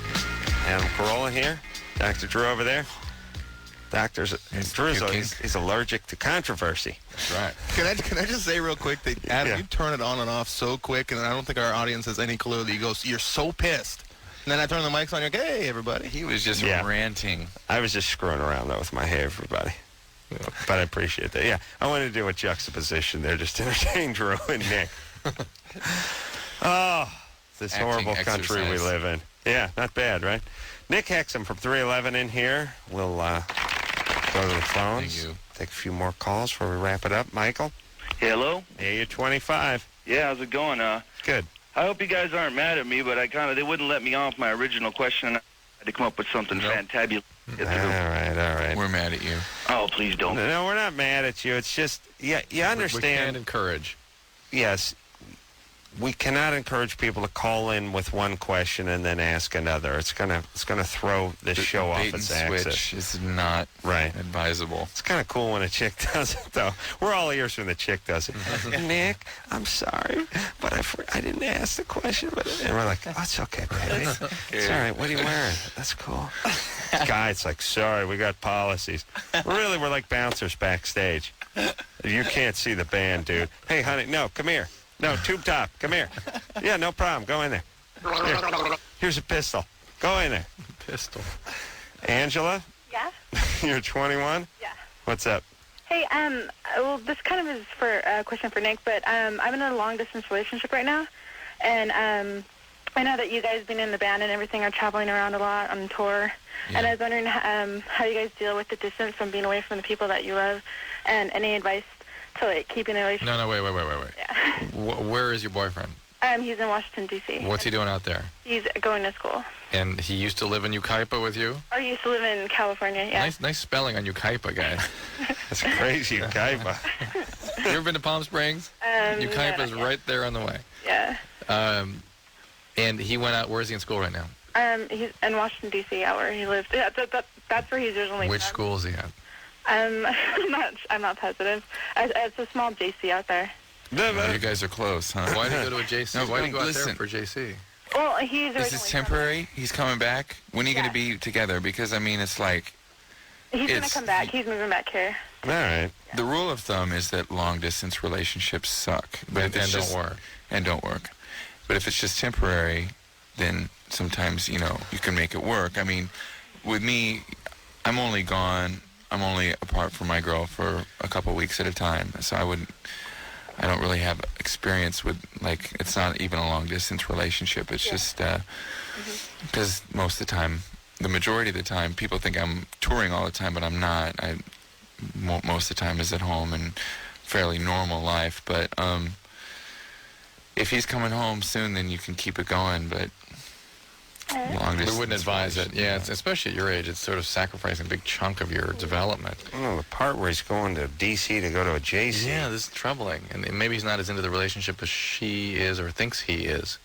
Speaker 2: Adam Carolla here. Dr. Drew over there. Drew's he's allergic to controversy.
Speaker 7: That's right. Can I just say real quick that, Adam, you turn it on and off so quick, and I don't think our audience has any clue that you go, you're so pissed. And then I turn the mics on, you're like, hey, everybody.
Speaker 4: He was just ranting.
Speaker 2: I was just screwing around, though, with my hair, everybody. But I appreciate that. Yeah, I wanted to do a juxtaposition there just to entertain Drew and Nick. Oh, this horrible country we live in. Yeah, not bad, right? Nick Hexum from 311 in here. We'll go to the phones.
Speaker 4: Thank you.
Speaker 2: Take a few more calls before we wrap it up. Michael?
Speaker 15: Hello?
Speaker 2: Hey, you're 25.
Speaker 15: Yeah, how's it going?
Speaker 2: Good.
Speaker 15: I hope you guys aren't mad at me, but they wouldn't let me off my original question. I had to come up with something fantabulous.
Speaker 2: All right.
Speaker 4: We're mad at you.
Speaker 15: Oh, please don't.
Speaker 2: No, we're not mad at you. It's just, you understand.
Speaker 3: We can't encourage.
Speaker 2: Yes. We cannot encourage people to call in with one question and then ask another. It's gonna throw the show off its axis.
Speaker 4: Switch is not advisable.
Speaker 2: It's kind of cool when a chick does it, though. We're all ears when the chick does it. Nick, I'm sorry, but I didn't ask the question. And we're like, oh, it's okay, baby. It's all right. What are you wearing? That's cool. Guy's like, sorry, we got policies. Really, we're like bouncers backstage. You can't see the band, dude. Hey, honey, no, come here. No, tube top. Come here. Yeah, no problem. Go in there. Here. Here's a pistol. Go in there.
Speaker 3: Pistol.
Speaker 2: Angela?
Speaker 6: Yeah?
Speaker 2: You're 21?
Speaker 6: Yeah.
Speaker 2: What's up?
Speaker 6: Hey, well, this kind of is for a question for Nick, but I'm in a long-distance relationship right now, and I know that you guys being in the band and everything are traveling around a lot on tour, and I was wondering how you guys deal with the distance from being away from the people that you love, and any advice to, like, keeping a relationship.
Speaker 3: No, wait.
Speaker 6: Yeah.
Speaker 3: Where is your boyfriend?
Speaker 6: He's in Washington, D.C.
Speaker 3: What's he doing out there?
Speaker 6: He's going to school.
Speaker 3: And he used to live in Yucaipa with you?
Speaker 6: Oh, he used to live in California, yeah.
Speaker 3: Nice spelling on Yucaipa, guy.
Speaker 2: That's crazy, Yucaipa.
Speaker 3: You ever been to Palm Springs? Yucaipa's right there on the way.
Speaker 6: Yeah.
Speaker 3: And he went out. Where is he in school right now?
Speaker 6: He's in Washington, D.C., out where he lives. Yeah, that's where he's originally
Speaker 3: Which
Speaker 6: from.
Speaker 3: school is he at?
Speaker 6: I'm not positive. It's a small JC out there.
Speaker 4: You guys are close, huh?
Speaker 3: Why did you go to a JC?
Speaker 4: No,
Speaker 3: Why did you go out
Speaker 4: listen.
Speaker 3: there for JC?
Speaker 6: Well, he's
Speaker 4: Is this temporary? He's coming back? When are you going to be together? Because, I mean, it's like...
Speaker 6: He's going to come back. He's moving back here.
Speaker 2: All right.
Speaker 4: The rule of thumb is that long-distance relationships suck. But
Speaker 3: And don't work.
Speaker 4: And don't work. But if it's just temporary, then sometimes, you can make it work. I mean, with me, I'm only apart from my girl for a couple weeks at a time. So I don't really have experience with, like, it's not even a long-distance relationship. It's just because most of the time, the majority of the time, people think I'm touring all the time, but I'm not. Most of the time is at home and fairly normal life. But if he's coming home soon, then you can keep it going. But long distance,
Speaker 3: we wouldn't advise it. Yeah, especially at your age, it's sort of sacrificing a big chunk of your development.
Speaker 2: Well, the part where he's going to D.C. to go to a JC.
Speaker 3: Yeah, this is troubling. And maybe he's not as into the relationship as she is or thinks he is.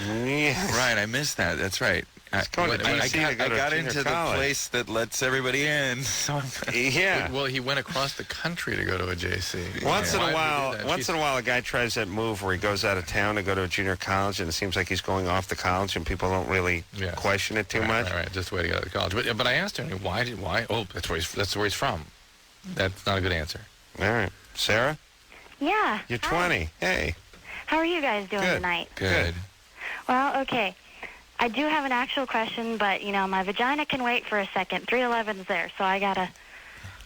Speaker 2: Yes.
Speaker 4: Right, I missed that. That's right. I got into the place that lets everybody in. So
Speaker 2: yeah.
Speaker 3: Well, he went across the country to go to a JC.
Speaker 2: Once in a while, a guy tries that move where he goes out of town to go to a junior college, and it seems like he's going off the college, and people don't really question it too much.
Speaker 3: Right, just the way to go to college. But I asked him, why? Oh, that's where he's from. That's not a good answer.
Speaker 2: All right, Sarah.
Speaker 16: Yeah.
Speaker 2: You're
Speaker 16: Hi.
Speaker 2: 20. Hey.
Speaker 16: How are you guys doing tonight?
Speaker 4: Good.
Speaker 16: Well, okay. I do have an actual question, but, you know, my vagina can wait for a second. 311's there, so I got to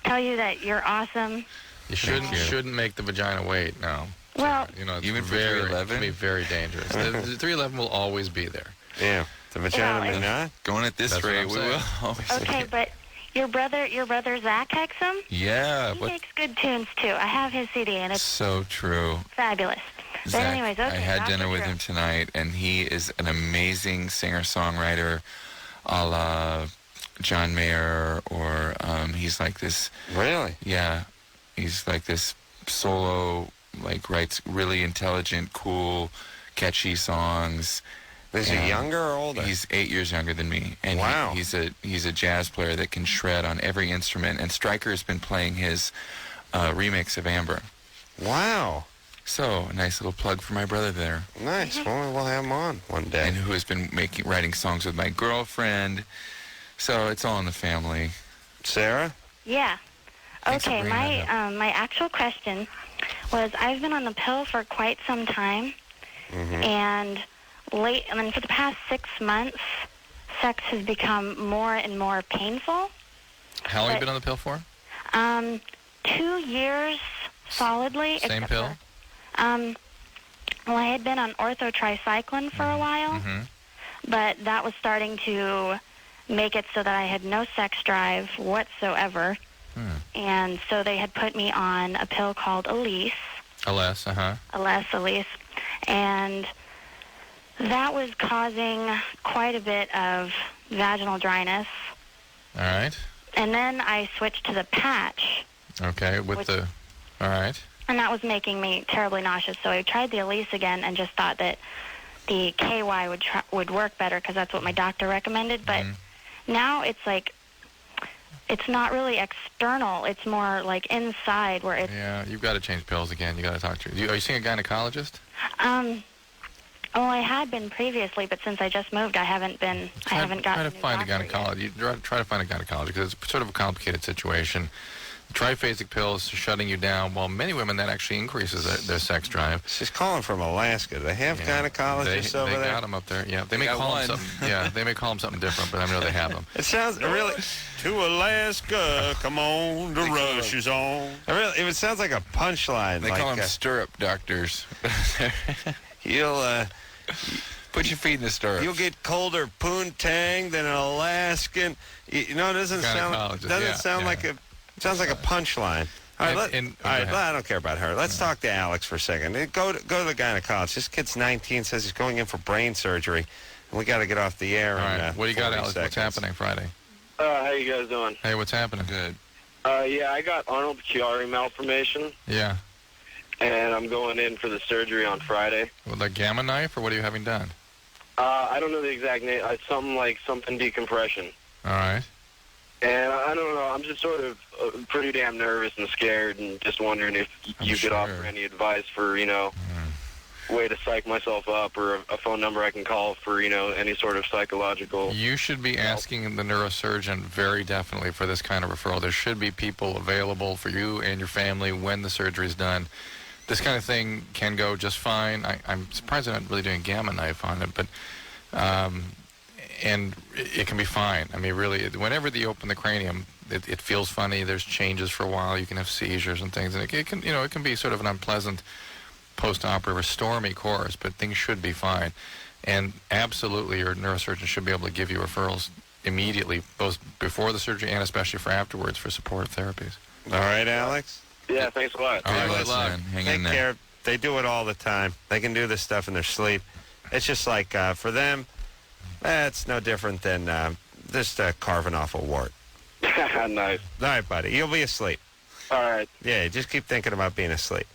Speaker 16: tell you that you're awesome.
Speaker 3: You shouldn't make the vagina wait, no.
Speaker 16: Well,
Speaker 3: You know, it's
Speaker 4: Even for
Speaker 3: very,
Speaker 4: 311?
Speaker 3: it can be very dangerous. The 311 will always be there.
Speaker 2: Yeah. The vagina
Speaker 16: Well,
Speaker 2: may not.
Speaker 4: Going at this
Speaker 3: That's what
Speaker 4: rate,
Speaker 3: I'm
Speaker 4: we
Speaker 3: saying.
Speaker 4: will always.
Speaker 16: okay, but your brother Zach Hexum,
Speaker 4: Yeah,
Speaker 16: he
Speaker 4: what?
Speaker 16: makes good tunes, too. I have his CD, and it's
Speaker 4: So true.
Speaker 16: fabulous. But
Speaker 4: Zach,
Speaker 16: anyways, okay.
Speaker 4: I had
Speaker 16: Dr.
Speaker 4: dinner with
Speaker 16: Drew.
Speaker 4: him tonight, and he is an amazing singer-songwriter, a la John Mayer, or he's like this.
Speaker 2: Really?
Speaker 4: Yeah, he's like this solo, like writes really intelligent, cool, catchy songs.
Speaker 2: Is he younger or older?
Speaker 4: He's 8 years younger than me, and
Speaker 2: Wow.
Speaker 4: he's a jazz player that can shred on every instrument. And Stryker has been playing his remix of Amber.
Speaker 2: Wow.
Speaker 4: So, a nice little plug for my brother there.
Speaker 2: Nice. Well, we'll have him on one day.
Speaker 4: And who has been writing songs with my girlfriend. So, it's all in the family.
Speaker 2: Sarah?
Speaker 16: Yeah.
Speaker 4: Thanks for
Speaker 16: Okay,
Speaker 4: bringing that
Speaker 16: my actual question was I've been on the pill for quite some time, and for the past 6 months, sex has become more and more painful.
Speaker 3: How long have you been on the pill for?
Speaker 16: 2 years solidly.
Speaker 3: Same
Speaker 16: except
Speaker 3: pill?
Speaker 16: for- well, I had been on orthotricycline for a while, but that was starting to make it so that I had no sex drive whatsoever. And so they had put me on a pill called Elise, Elise, and that was causing quite a bit of vaginal dryness.
Speaker 3: All right.
Speaker 16: And then I switched to the patch,
Speaker 3: Okay, with the... All right.
Speaker 16: and that was making me terribly nauseous. So I tried the Elise again and just thought that the KY would work better because that's what my doctor recommended. But now it's like, it's not really external. It's more like inside where it's...
Speaker 3: Yeah, you've got to change pills again. You got to talk to... Are you seeing a gynecologist?
Speaker 16: Well, I had been previously, but since I just moved, I haven't gotten
Speaker 3: Try to
Speaker 16: a new
Speaker 3: find a
Speaker 16: doctor yet.
Speaker 3: gynecologist. Try to find a gynecologist because it's sort of a complicated situation. Triphasic pills are shutting you down. Well, many women, that actually increases their sex drive.
Speaker 2: She's calling from Alaska. They have gynecologists over
Speaker 3: they
Speaker 2: there?
Speaker 3: got them up there. Yeah, they may call them something. Yeah, they may call them something different, but I know they have them.
Speaker 2: It sounds really... To Alaska, come on, the rush is on. It sounds like a punchline.
Speaker 4: They call them stirrup doctors.
Speaker 2: You'll...
Speaker 4: Put your feet in the stirrups.
Speaker 2: You'll get colder poontang than an Alaskan. You know, it doesn't sound like a... Sounds like a punchline. All right, I don't care about her. Let's talk to Alex for a second. Go to the gynecologist. This kid's 19, says he's going in for brain surgery. And we got to get off the air.
Speaker 3: All right, what do you got,
Speaker 2: 40
Speaker 3: Alex?
Speaker 2: seconds.
Speaker 3: What's happening Friday?
Speaker 9: How you guys doing?
Speaker 3: Hey, what's happening?
Speaker 4: Good.
Speaker 9: Yeah, I got Arnold Chiari malformation,
Speaker 3: Yeah.
Speaker 9: and I'm going in for the surgery on Friday.
Speaker 3: With a gamma knife, or what are you having done?
Speaker 9: I don't know the exact name. It's something decompression.
Speaker 3: All right.
Speaker 9: And I don't know. I'm just sort of pretty damn nervous and scared, and just wondering if you could offer any advice for, way to psych myself up, or a phone number I can call for, any sort of psychological...
Speaker 3: You should be asking the neurosurgeon very definitely for this kind of referral. There should be people available for you and your family when the surgery is done. This kind of thing can go just fine. I'm surprised they're not really doing a gamma knife on it, but... and it can be fine. I mean, really, whenever they open the cranium, it feels funny. There's changes for a while. You can have seizures and things, and it can be sort of an unpleasant post-operative or stormy course, but things should be fine. And absolutely, your neurosurgeon should be able to give you referrals immediately, both before the surgery and especially for afterwards for supportive therapies.
Speaker 2: All right, Alex?
Speaker 9: Yeah, thanks a lot.
Speaker 2: All right,
Speaker 4: Good luck. Hang in
Speaker 2: Take
Speaker 4: there.
Speaker 2: care. They do it all the time. They can do this stuff in their sleep. It's just like, for them, it's no different than just carving off a wart.
Speaker 9: Nice.
Speaker 2: All right, buddy. You'll be asleep.
Speaker 9: All right.
Speaker 2: Yeah, just keep thinking about being asleep.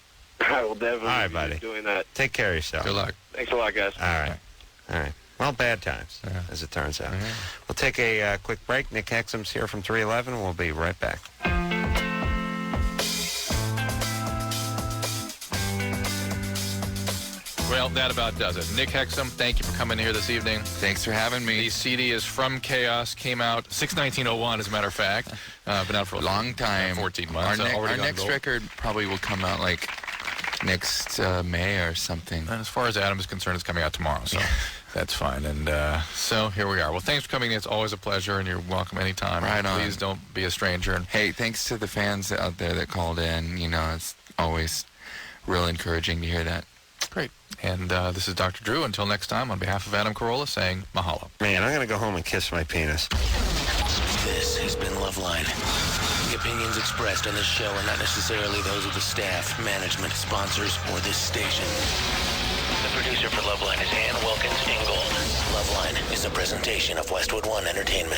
Speaker 9: I will definitely
Speaker 2: All right,
Speaker 9: be
Speaker 2: buddy.
Speaker 9: doing that.
Speaker 2: Take care of yourself.
Speaker 3: Good luck.
Speaker 9: Thanks a lot, guys.
Speaker 2: All right. All right. Well, bad times, as it turns out. We'll take a quick break. Nick Hexum's here from 311. We'll be right back.
Speaker 3: Well, that about does it. Nick Hexum, thank you for coming here this evening.
Speaker 4: Thanks for having me.
Speaker 3: The CD is From Chaos, came out 6/19/01, as a matter of fact. Been out for a
Speaker 4: long time.
Speaker 3: 14 months.
Speaker 4: Our
Speaker 3: already
Speaker 4: next
Speaker 3: gone gold.
Speaker 4: record probably will come out like next May or something.
Speaker 3: And as far as Adam is concerned, it's coming out tomorrow, so that's fine. And so here we are. Well, thanks for coming in. It's always a pleasure, and you're welcome anytime.
Speaker 4: Right on.
Speaker 3: Please don't be a stranger. And
Speaker 4: hey, thanks to the fans out there that called in. You know, it's always real encouraging to hear that.
Speaker 3: Great. And this is Dr. Drew. Until next time, on behalf of Adam Carolla, saying mahalo.
Speaker 2: Man, I'm going to go home and kiss my penis.
Speaker 17: This has been Loveline. The opinions expressed on this show are not necessarily those of the staff, management, sponsors, or this station. The producer for Loveline is Ann Wilkins Ingold. Loveline is a presentation of Westwood One Entertainment.